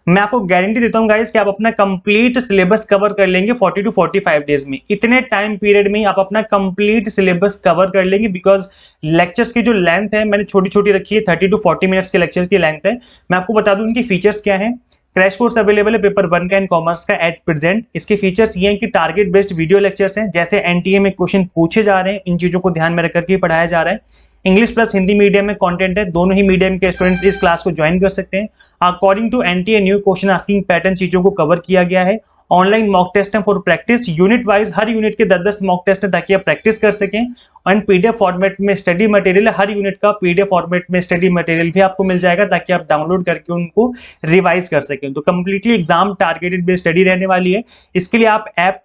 मैं आपको गारंटी देता हूं गाइस कि आप अपना कंप्लीट सिलेबस कवर कर लेंगे 40 to 45 डेज में। इतने टाइम पीरियड में आप अपना कंप्लीट सिलेबस कवर कर लेंगे, बिकॉज लेक्चर्स की जो लेंथ है मैंने छोटी छोटी रखी है, 30 to 40 मिनट्स के लेक्चर्स की लेंथ है। मैं आपको बता दूं इनकी फीचर्स क्या है। क्रैश कोर्स अवेलेबल है पेपर 1 का एंड कॉमर्स का एट प्रेजेंट। इसके फीचर्स ये हैं कि टारगेट बेस्ड वीडियो लेक्चर्स हैं, जैसे एनटीए में क्वेश्चन पूछे जा रहे हैं, इन चीजों को ध्यान में रख करके पढ़ाया जा रहा है। इंग्लिश प्लस हिंदी मीडियम में कंटेंट है, दोनों ही मीडियम के स्टूडेंट्स इस क्लास को ज्वाइन कर सकते हैं। According to NTA new question asking pattern चीजों को कवर किया गया है। ऑनलाइन मॉक टेस्ट है फॉर प्रैक्टिस, यूनिट वाइज हर यूनिट के 10-10 मॉक टेस्ट है ताकि आप प्रैक्टिस कर सकें। एंड पीडीएफ फॉर्मेट में स्टडी मटेरियल है, हर यूनिट का पीडीएफ फॉर्मेट में स्टडी मटेरियल भी आपको मिल जाएगा ताकि आप डाउनलोड करके उनको रिवाइज कर सकें। तो completely exam targeted based study रहने वाली है। इसके लिए आप ऐप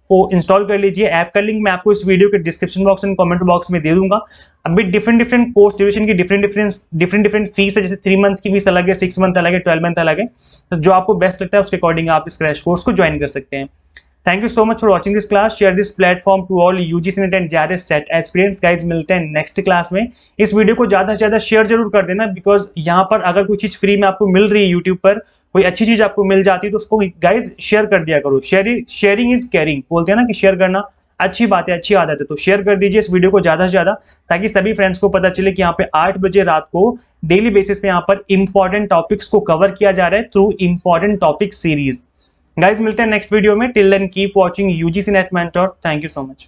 को इंस्टॉल कर लीजिए। ऐप का लिंक मैं आपको इस वीडियो के description box and comment box में दे दूंगा। अभी डिफरेंट कोर्स ड्यूरेशन की डिफरेंट फीस है, जैसे 3 मंथ की फीस अलग है, 6 मंथ अलग है, 12 मंथ अलग है। तो जो आपको बेस्ट लगता है उसके अकॉर्डिंग आप इस क्रैश कोर्स को ज्वाइन कर सकते हैं। Thank you so much for watching this class. Share this platform to all UGC NET and JRF SET aspirants. Guys मिलते हैं नेक्स्ट क्लास में। इस वीडियो को ज्यादा से ज्यादा शेयर जरूर कर देना, बिकॉज यहाँ पर अगर कोई चीज फ्री में आपको मिल रही है यूट्यूब पर, कोई अच्छी चीज आपको मिल जाती है तो उसको गाइज शेयर कर दिया करो। शेयरिंग इज केयरिंग बोलते हैं ना, कि शेयर करना अच्छी बात है, अच्छी आदत है। तो शेयर कर दीजिए इस वीडियो को ज्यादा से ज्यादा, ताकि सभी फ्रेंड्स को पता चले कि यहाँ पे 8 बजे रात को डेली बेसिस पे यहाँ पर इंपॉर्टेंट टॉपिक्स को कवर किया जा रहा है through important topic series. Guys मिलते हैं नेक्स्ट वीडियो में। Till then keep watching UGC NET mentor. Thank you so much.